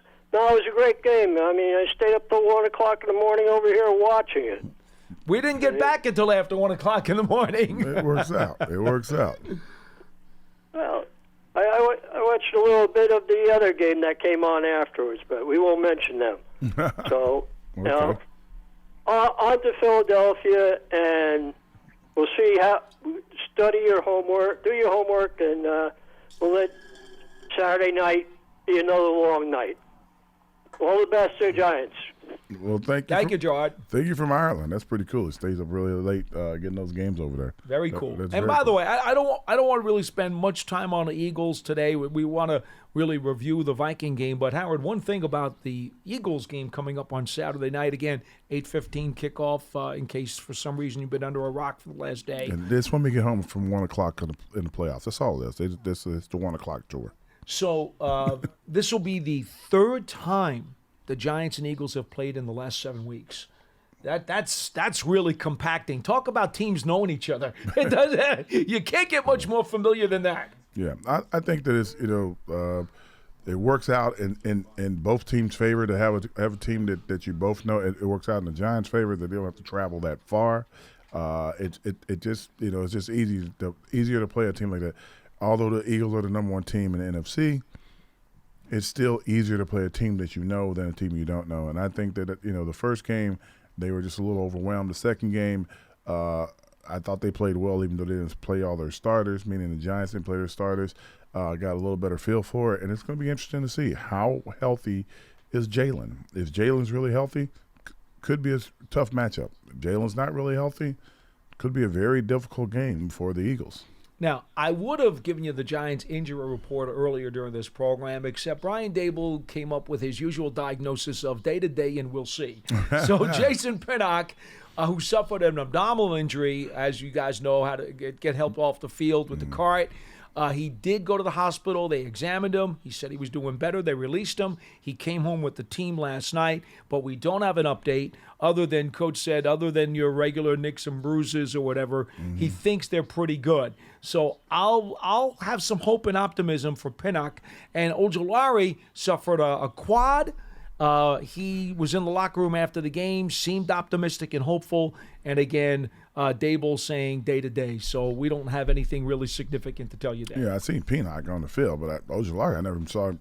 it was a great game. I mean, I stayed up till 1 o'clock in the morning over here watching it. We didn't get back until after 1 o'clock in the morning. It works out. Well, I watched a little bit of the other game that came on afterwards, but we won't mention them. So, okay. On to Philadelphia, and we'll see how. Study your homework, do your homework, and we'll let Saturday night be another long night. All the best to the Giants. Well, thank you. Thank you, Gerard. Thank you from Ireland. That's pretty cool. It stays up really late getting those games over there. Very cool. That's And very by the cool. way, I don't want to really spend much time on the Eagles today. We want to really review the Viking game. But Howard, one thing about the Eagles game coming up on Saturday night, again, 8:15 kickoff. In case for some reason you've been under a rock for the last day. And this when we get home from 1 o'clock in the playoffs. That's all it is. This is the 1 o'clock tour. So this will be the third time the Giants and Eagles have played in the last 7 weeks. That's really compacting. Talk about teams knowing each other. You can't get much more familiar than that. Yeah, I think that it's it works out in both teams' favor to have a team that you both know. It works out in the Giants' favor that they don't have to travel that far. It just it's just easier to play a team like that. Although the Eagles are the number one team in the NFC, it's still easier to play a team that you know than a team you don't know. And I think that the first game they were just a little overwhelmed. The second game, I thought they played well, even though they didn't play all their starters, meaning the Giants didn't play their starters. Got a little better feel for it, and it's going to be interesting to see how healthy is Jalen. If Jalen's really healthy, could be a tough matchup. If Jalen's not really healthy, could be a very difficult game for the Eagles. Now, I would have given you the Giants injury report earlier during this program, except Brian Dable came up with his usual diagnosis of day-to-day and we'll see. So Jason Pinnock, who suffered an abdominal injury, as you guys know, had to get help off the field with the cart. He did go to the hospital. They examined him. He said he was doing better. They released him. He came home with the team last night, but we don't have an update other than Coach said, other than your regular nicks and bruises or whatever, he thinks they're pretty good. So I'll have some hope and optimism for Pinnock. And Ojulari suffered a quad. He was in the locker room after the game, seemed optimistic and hopeful. And again, Dable saying day to day. So we don't have anything really significant to tell you there. Yeah, I seen Pinnock on the field, but Ojulari, I never saw.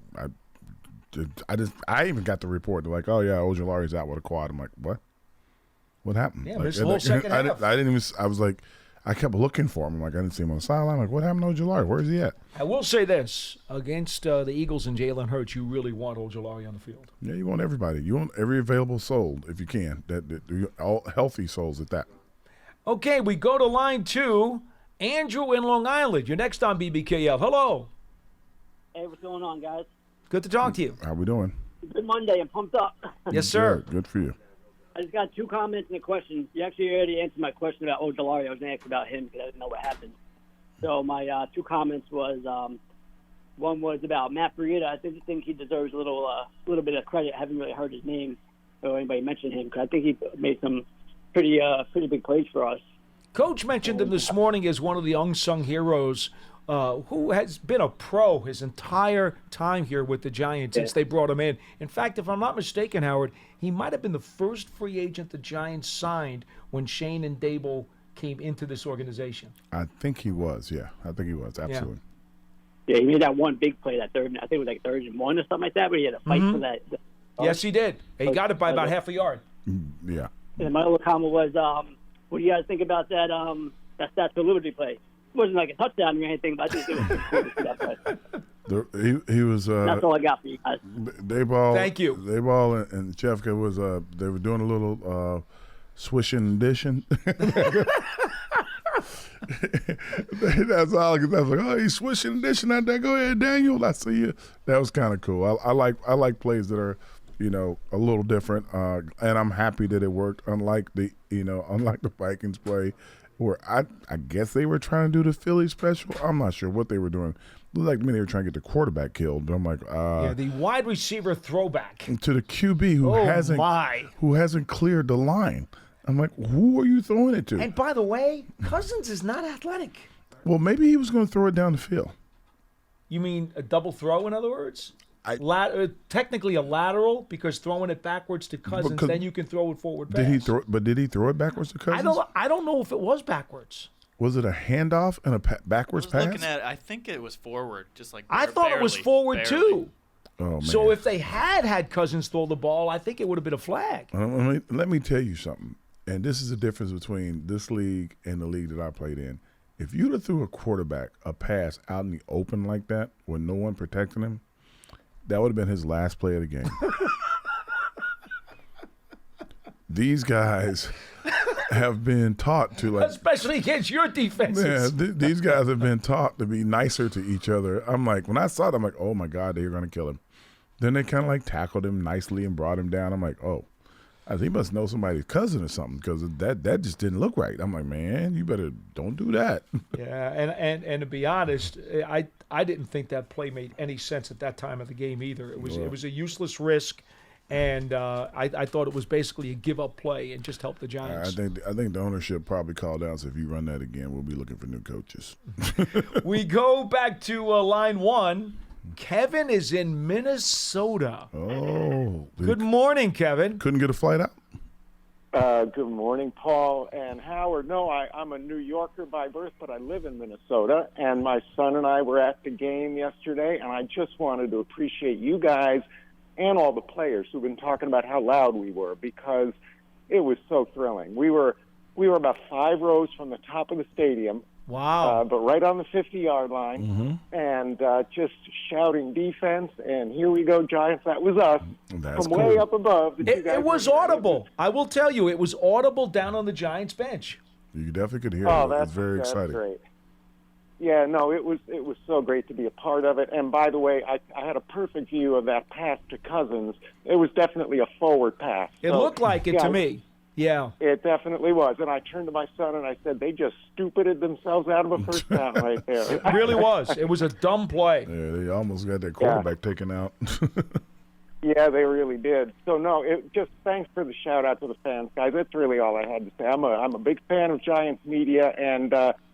I even got the report. They're like, oh yeah, Ojulari's out with a quad. I'm like, what? What happened? Yeah, missed the whole second half. I didn't even. I was like, I kept looking for him. I'm like, I didn't see him on the sideline. I'm like, what happened to Ojulari? Where is he at? I will say this against the Eagles and Jalen Hurts, you really want Ojulari on the field. Yeah, you want everybody. You want every available soul if you can. All healthy souls at that. Okay, we go to line 2. Andrew in Long Island. You're next on BBKL. Hello. Hey, what's going on, guys? Good to talk to you. How we doing? Good Monday. I'm pumped up. Yes, sir. Good for you. I just got 2 comments and a question. You actually already answered my question about Ojulari. I was going to ask about him because I didn't know what happened. So my 2 comments was one was about Matt Breida. I think he deserves a little bit of credit. I haven't really heard his name or anybody mention him because I think he made some pretty big plays for us. Coach mentioned him this morning as one of the unsung heroes who has been a pro his entire time here with the Giants since they brought him in. In fact, if I'm not mistaken, Howard, he might have been the first free agent the Giants signed when Shane and Dable came into this organization. I think he was, yeah. I think he was, absolutely. Yeah, he made that one big play, that third, I think it was like 3rd and 1 or something like that, but he had to fight for that. Yes, he did. He got it by about half a yard. Yeah. And my other comment was, what do you guys think about that Stats for Liberty play? It wasn't like a touchdown or anything, but I think it was cool to see that play. He was. That's all I got for you guys. Dayball. Thank you. Dayball and Chefka was. They were doing a little swishing and dishing. That's all. I was like, oh, he's swishing and dishing out there. Go ahead, Daniel. I see you. That was kind of cool. I like plays that are, a little different. And I'm happy that it worked. Unlike the Vikings play, where I guess they were trying to do the Philly special. I'm not sure what they were doing. It looked like to me they were trying to get the quarterback killed. But I'm like, the wide receiver throwback to the QB who hasn't cleared the line. I'm like, who are you throwing it to? And by the way, Cousins is not athletic. Well, maybe he was going to throw it down the field. You mean a double throw, in other words? Technically a lateral, because throwing it backwards to Cousins, then you can throw it forward pass. Did he throw it backwards to Cousins? I don't know if it was backwards. Was it a handoff and a backwards pass? I think it was forward, just like I thought it was forward too. Oh, man. So if they had Cousins throw the ball, I think it would have been a flag. Let me tell you something. And this is the difference between this league and the league that I played in. If you'd have threw a quarterback a pass out in the open like that with no one protecting him, that would have been his last play of the game. these guys have been taught to especially against your defenses. Yeah, these guys have been taught to be nicer to each other. I'm like, when I saw it, I'm like, oh my God, they're going to kill him. Then they kind of tackled him nicely and brought him down. I'm like, oh, I think he must know somebody's cousin or something because that just didn't look right. I'm like, man, you better don't do that. Yeah, and to be honest, I didn't think that play made any sense at that time of the game either. It was a useless risk. And I thought it was basically a give-up play and just help the Giants. I think the ownership probably called down and said, if you run that again, we'll be looking for new coaches. We go back to line one. Kevin is in Minnesota. Oh. Good morning, Kevin. Couldn't get a flight out? Good morning, Paul and Howard. No, I'm a New Yorker by birth, but I live in Minnesota. And my son and I were at the game yesterday, and I just wanted to appreciate you guys and all the players who've been talking about how loud we were because it was so thrilling. We were about 5 rows from the top of the stadium. Wow. But right on the 50-yard line and just shouting defense, and here we go, Giants. That was us That's from cool. way up above. It was audible. I will tell you, it was audible down on the Giants bench. You definitely could hear Oh, it. that's It's very that's exciting. great. Yeah, no, it was so great to be a part of it. And by the way, I had a perfect view of that pass to Cousins. It was definitely a forward pass. It looked like it to me. Yeah. It definitely was. And I turned to my son and I said, they just stupided themselves out of a first down right there. It really was. It was a dumb play. Yeah, they almost got their quarterback taken out. Yeah, they really did. So, no, just thanks for the shout-out to the fans, guys. That's really all I had to say. I'm a big fan of Giants media, and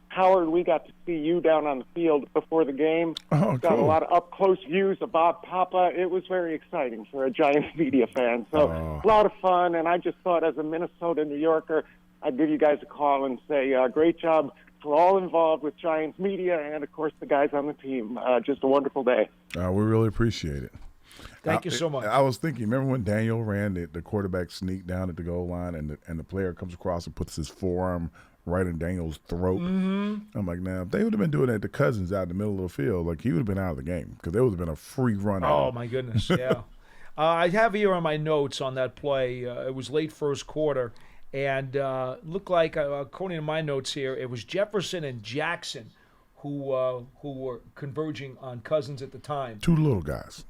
Howard, we got to see you down on the field before the game. Oh, Got cool. a lot of up-close views of Bob Papa. It was very exciting for a Giants media fan. So a lot of fun, and I just thought as a Minnesota New Yorker, I'd give you guys a call and say great job for all involved with Giants media and, of course, the guys on the team. Just a wonderful day. We really appreciate it. Thank you so much. I was thinking, remember when Daniel ran the quarterback sneak down at the goal line and the player comes across and puts his forearm right in Daniel's throat? Mm-hmm. I'm like, now, if they would have been doing that to Cousins out in the middle of the field, he would have been out of the game because there would have been a free run at Oh, him. my goodness, yeah. I have here on my notes on that play, it was late first quarter, and looked like, according to my notes here, it was Jefferson and Jackson who were converging on Cousins at the time. Two little guys.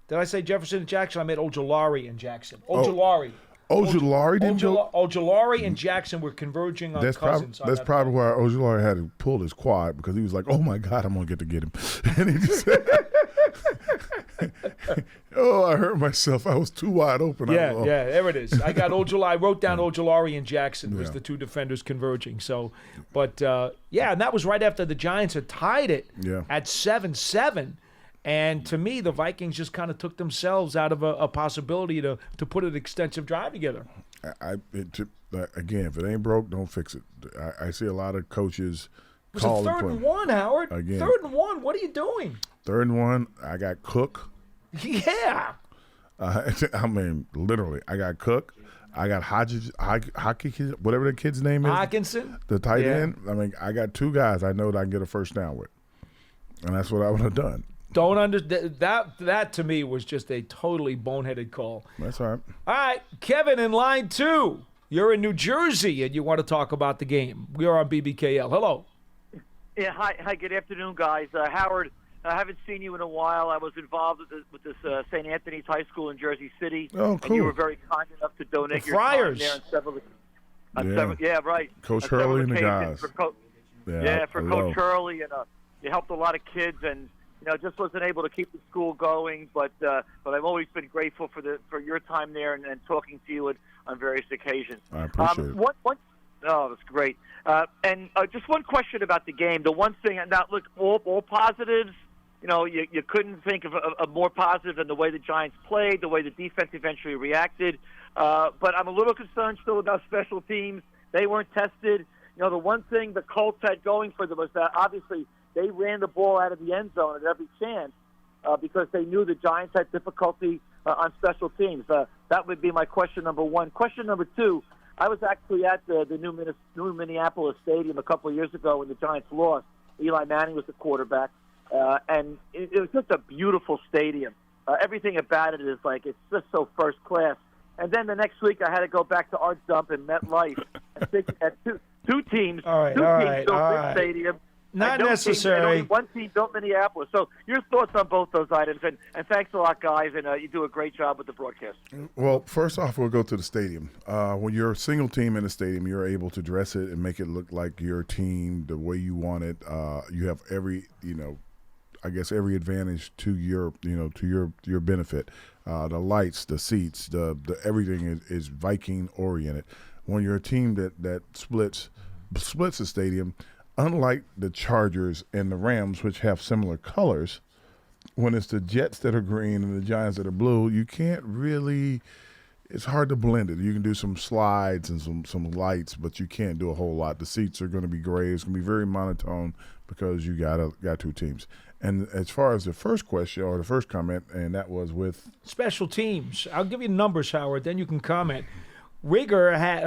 Did I say Jefferson and Jackson? I meant Ojulari and Jackson. Ojulari. Ojulari didn't go? Ojulari and Jackson were converging on Cousins. That's probably why Ojulari had to pull his quad because he was like, oh, my God, I'm going to get him. And he just said, oh, I hurt myself. I was too wide open. Yeah, there it is. I got Ojulari. I wrote down Ojulari and Jackson was the two defenders converging. So, but, and that was right after the Giants had tied it at 7-7. And to me, the Vikings just kind of took themselves out of a possibility to put an extensive drive together. Again, if it ain't broke, don't fix it. I see a lot of coaches It was a 3rd and 1, Howard. Again. 3rd and 1. What are you doing? 3rd and 1. I got Cook. Yeah. I mean, literally, I got Cook. I got Hodges, whatever the kid's name is. Hockenson. The tight end. I mean, I got 2 guys I know that I can get a first down with. And that's what I would have done. Don't understand that to me was just a totally boneheaded call. That's all right. All right, Kevin in line 2. You're in New Jersey and you want to talk about the game. We are on BBKL. Hello. Yeah, hi. Good afternoon, guys. Howard, I haven't seen you in a while. I was involved with this St. Anthony's High School in Jersey City. Oh, cool. And you were very kind enough to donate the your Friars. time there on several. Right. Coach Hurley and the guys. For Coach Hurley, and you helped a lot of kids and. Just wasn't able to keep the school going, but I've always been grateful for your time there and talking to you on various occasions. I appreciate it. Oh, that's great. And just one question about the game. The one thing, now look, all positives. You couldn't think of a more positive than the way the Giants played, the way the defense eventually reacted. But I'm a little concerned still about special teams. They weren't tested. The one thing the Colts had going for them was that obviously they ran the ball out of the end zone at every chance because they knew the Giants had difficulty on special teams. That would be my question number 1. Question number 2, I was actually at the new Minneapolis Stadium a couple of years ago when the Giants lost. Eli Manning was the quarterback, and it was just a beautiful stadium. Everything about it is it's just so first class. And then the next week I had to go back to our dump in MetLife and think at two teams, All right, two all teams right, built all this right. stadium. Not and no necessary. Team, and only one team built Minneapolis. So your thoughts on both those items, and thanks a lot, guys, and you do a great job with the broadcast. Well, first off, we'll go to the stadium. When you're a single team in the stadium, you're able to dress it and make it look like your team the way you want it. You have every advantage to your benefit. The lights, the seats, the everything is Viking oriented. When you're a team that splits the stadium, unlike the Chargers and the Rams, which have similar colors, when it's the Jets that are green and the Giants that are blue, you can't really – it's hard to blend it. You can do some slides and some lights, but you can't do a whole lot. The seats are going to be gray. It's going to be very monotone because you got two teams. And as far as the first question or the first comment, and that was with – special teams. I'll give you numbers, Howard, then you can comment. Rager had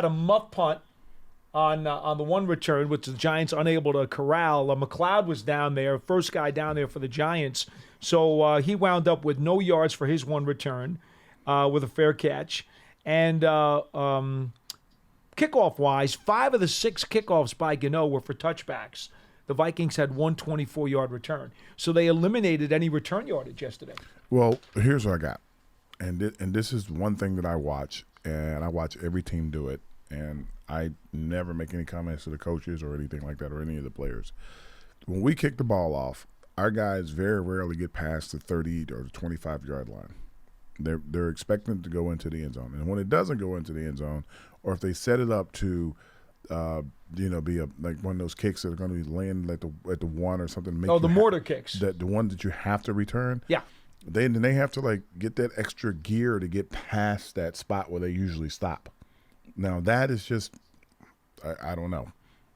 a muff punt on the one return, which the Giants unable to corral. McLeod was down there, first guy down there for the Giants, so he wound up with no yards for his one return, with a fair catch. And kickoff-wise, 5 of the 6 kickoffs by Gano were for touchbacks. The Vikings had one 24-yard return, so they eliminated any return yardage yesterday. Well, here's what I got. And this is one thing that I watch, and I watch every team do it, and I never make any comments to the coaches or anything like that or any of the players. When we kick the ball off, our guys very rarely get past the 30 or the 25-yard line. They're expecting it to go into the end zone. And when it doesn't go into the end zone, or if they set it up to be like one of those kicks that are going to be laying at the one or something. The mortar kicks. The one that you have to return. Yeah. They have to get that extra gear to get past that spot where they usually stop. Now that is just, I don't know,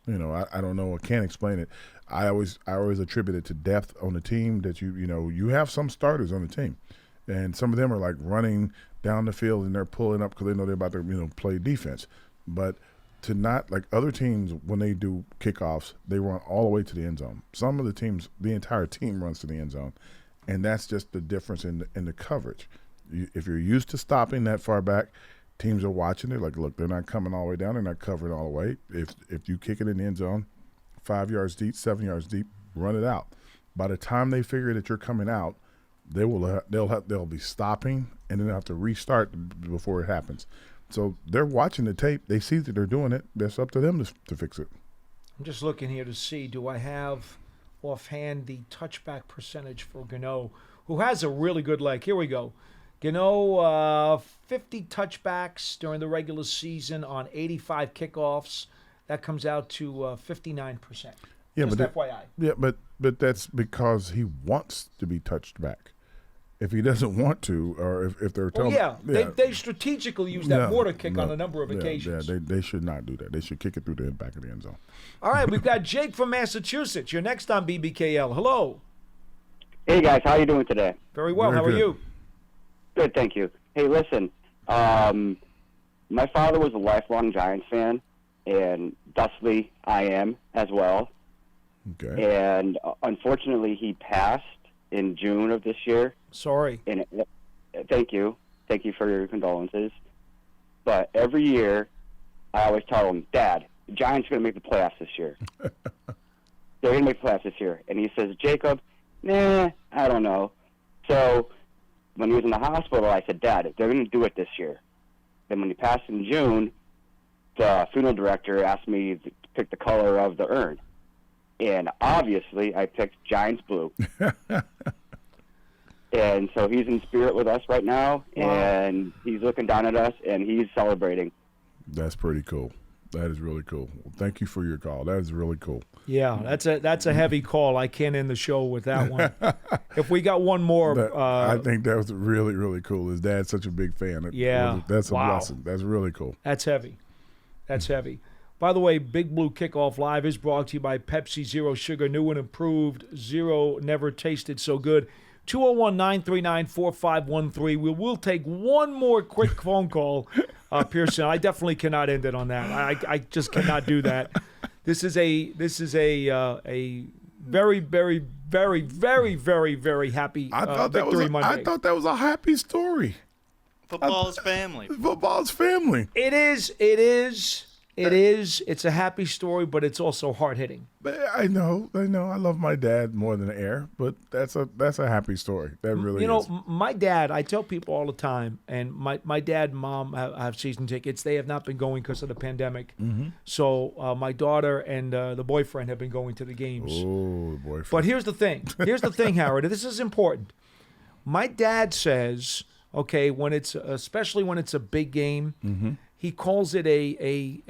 I don't know. I can't explain it. I always attribute it to depth on the team that you have some starters on the team, and some of them are running down the field and they're pulling up because they know they're about to play defense, but to not like other teams when they do kickoffs, they run all the way to the end zone. Some of the teams, the entire team runs to the end zone. And that's just the difference in the coverage. If you're used to stopping that far back, teams are watching it. Like, look, they're not coming all the way down. They're not covering all the way. If you kick it in the end zone, 5 yards deep, 7 yards deep, run it out. By the time they figure that you're coming out, they'll be stopping, and then they'll have to restart before it happens. So they're watching the tape. They see that they're doing it. It's up to them to fix it. I'm just looking here to see, do I have offhand the touchback percentage for Gano, who has a really good leg. Here we go. Gano, 50 touchbacks during the regular season on 85 kickoffs. That comes out to 59%. Yeah, just but FYI. Yeah, but that's because he wants to be touched back. If he doesn't want to, or if they're telling they strategically use that mortar kick on a number of occasions. Yeah, they should not do that. They should kick it through the back of the end zone. All right, we've got Jake from Massachusetts. You're next on BBKL. Hello. Hey, guys. How are you doing today? Very well. Very how are good. you? Good, thank you. Hey, listen. My father was a lifelong Giants fan, and thusly I am as well. Okay. And unfortunately, he passed in June of this year. Sorry. And thank you. Thank you for your condolences. But every year, I always tell him, Dad, the Giants are going to make the playoffs this year. They're going to make the playoffs this year. And he says, Jacob, nah, I don't know. So when he was in the hospital, I said, Dad, they're going to do it this year. Then when he passed in June, the funeral director asked me to pick the color of the urn. And obviously, I picked Giants blue. And so he's in spirit with us right now, and he's looking down at us, and he's celebrating. That's pretty cool. That is really cool. Well, thank you for your call. That is really cool. Yeah, that's a heavy call. I can't end the show with that one. If we got one more. I think that was really, really cool. His dad's such a big fan. That's a blessing. That's really cool. That's heavy. That's heavy. By the way, Big Blue Kickoff Live is brought to you by Pepsi Zero Sugar, new and improved. Zero never tasted so good. 201-939-4513. We will take one more quick phone call, Pearson. I definitely cannot end it on that. I just cannot do that. This is a very, very very, very, very, very happy victory Monday. I thought that was a happy story. Football's family. Football's family. It is. It is. It is. It's a happy story, but it's also hard-hitting. I know. I love my dad more than air, but that's a happy story. That really is. You know, my dad, I tell people all the time, and my dad and mom have season tickets. They have not been going because of the pandemic. Mm-hmm. So my daughter and the boyfriend have been going to the games. Oh, the boyfriend. But here's the thing. Here's the thing, Howard. This is important. My dad says, okay, especially when it's a big game, mm-hmm. he calls it a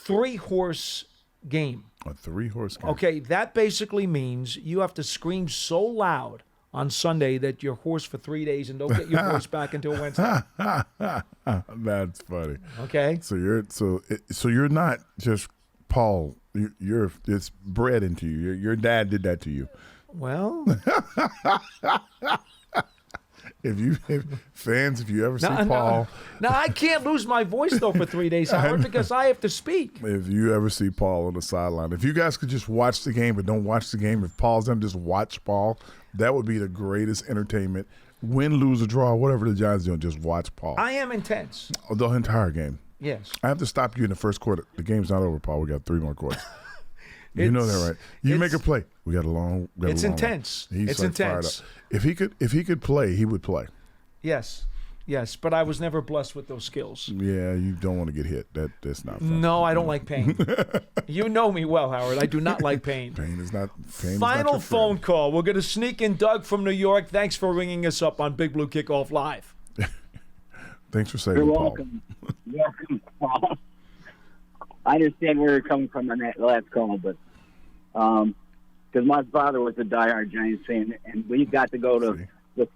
3-horse game. A 3-horse game. Okay, that basically means you have to scream so loud on Sunday that you're hoarse for 3 days and don't get your voice back until Wednesday. That's funny. Okay. So you're not just Paul. It's bred into you. Your dad did that to you. Well. If you ever see Paul. Now, I can't lose my voice, though, for 3 days, Howard, because I have to speak. If you ever see Paul on the sideline, if you guys could just watch the game but don't watch the game, if Paul's done, just watch Paul, that would be the greatest entertainment. Win, lose, or draw, whatever the Giants do, just watch Paul. I am intense. The entire game. Yes. I have to stop you in the first quarter. The game's not over, Paul. We got 3 more quarters. You know that, right? You make a play. We got a long. It's intense. It's intense. If he could play, he would play. Yes, but I was never blessed with those skills. Yeah, you don't want to get hit. That's not fun. No, I don't like pain. You know me well, Howard. I do not like pain. Pain is not. Final phone call. We're going to sneak in Doug from New York. Thanks for ringing us up on Big Blue Kickoff Live. Thanks for saving You're Paul. welcome. You're welcome, Paul. I understand where you're coming from on that last call, but because my father was a diehard Giants fan, and we got to go to the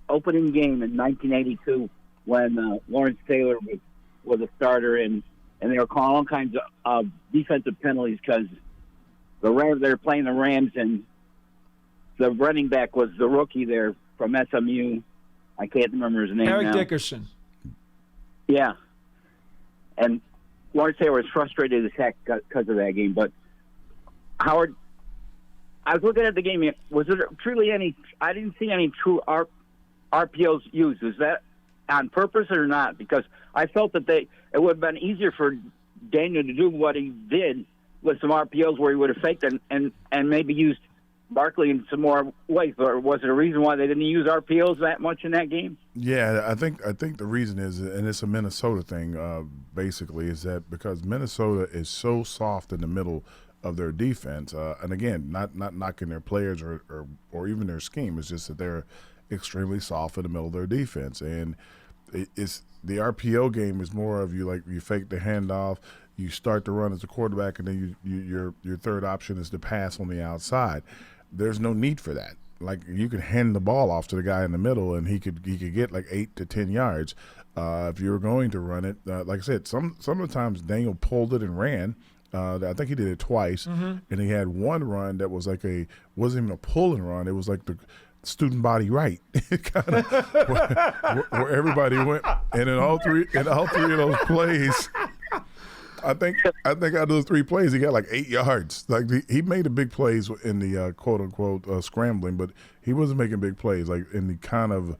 opening game in 1982 when Lawrence Taylor was a starter, and they were calling all kinds of defensive penalties because they were playing the Rams, and the running back was the rookie there from SMU. I can't remember his name Eric now. Dickerson. Yeah. And Lawrence Taylor was frustrated as heck because of that game. But, Howard, I was looking at the game. Was there truly any – I didn't see any true RPOs used. Is that on purpose or not? Because I felt that it would have been easier for Daniel to do what he did with some RPOs where he would have faked and maybe used Barkley in some more ways. Or was there a reason why they didn't use RPOs that much in that game? Yeah, I think the reason is, and it's a Minnesota thing, basically, is that because Minnesota is so soft in the middle of their defense, and again, not knocking their players or even their scheme, it's just that they're extremely soft in the middle of their defense, and it's the RPO game is more of you fake the handoff, you start to run as a quarterback, and then your third option is to pass on the outside. There's no need for that. Like, you could hand the ball off to the guy in the middle, and he could get like 8 to 10 yards. If you were going to run it, like I said, some of the times Daniel pulled it and ran. I think he did it twice, and he had one run that was wasn't even a pull and run. It was like the student body right, kind of where everybody went, and in all three of those plays. I think out of those 3 plays, he got like 8 yards. Like he made the big plays in the quote unquote scrambling, but he wasn't making big plays like in the kind of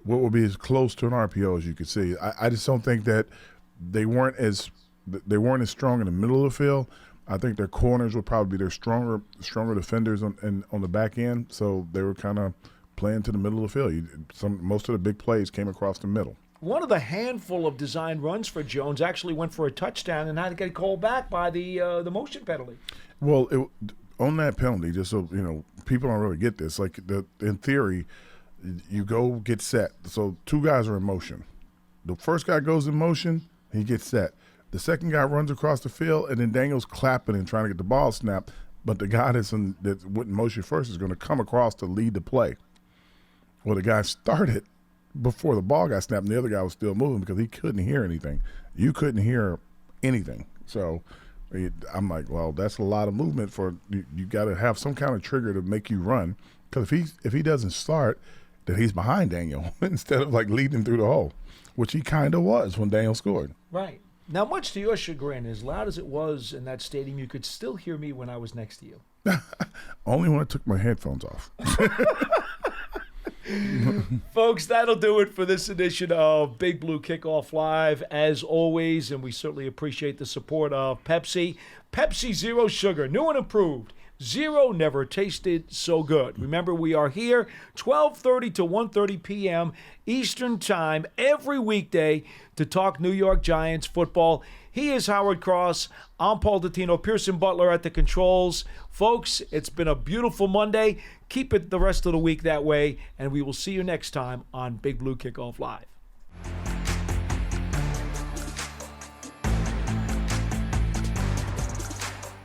what would be as close to an RPO as you could see. I just don't think that they weren't as strong in the middle of the field. I think their corners would probably be their stronger defenders on the back end. So they were kind of playing to the middle of the field. Most of the big plays came across the middle. One of the handful of design runs for Jones actually went for a touchdown and had to get called back by the motion penalty. Well, on that penalty, just so people don't really get this. Like in theory, you go get set. So 2 guys are in motion. The first guy goes in motion, he gets set. The second guy runs across the field, and then Daniel's clapping and trying to get the ball snapped. But the guy that went in motion first is going to come across to lead the play. Well, the guy started before the ball got snapped, and the other guy was still moving because he couldn't hear anything. You couldn't hear anything. So I'm like, well, that's a lot of movement for you got to have some kind of trigger to make you run. Because if he doesn't start, then he's behind Daniel instead of like leading him through the hole, which he kind of was when Daniel scored. Right. Now, much to your chagrin, as loud as it was in that stadium, you could still hear me when I was next to you. Only when I took my headphones off. Folks, that'll do it for this edition of Big Blue Kickoff Live, as always, and we certainly appreciate the support of Pepsi. Pepsi Zero Sugar, new and improved. Zero never tasted so good. Remember, we are here 12:30 to 1:30 p.m. Eastern Time every weekday to talk New York Giants football. He is Howard Cross. I'm Paul Dottino, Pearson Butler at the controls. Folks, it's been a beautiful Monday. Keep it the rest of the week that way, and we will see you next time on Big Blue Kickoff Live.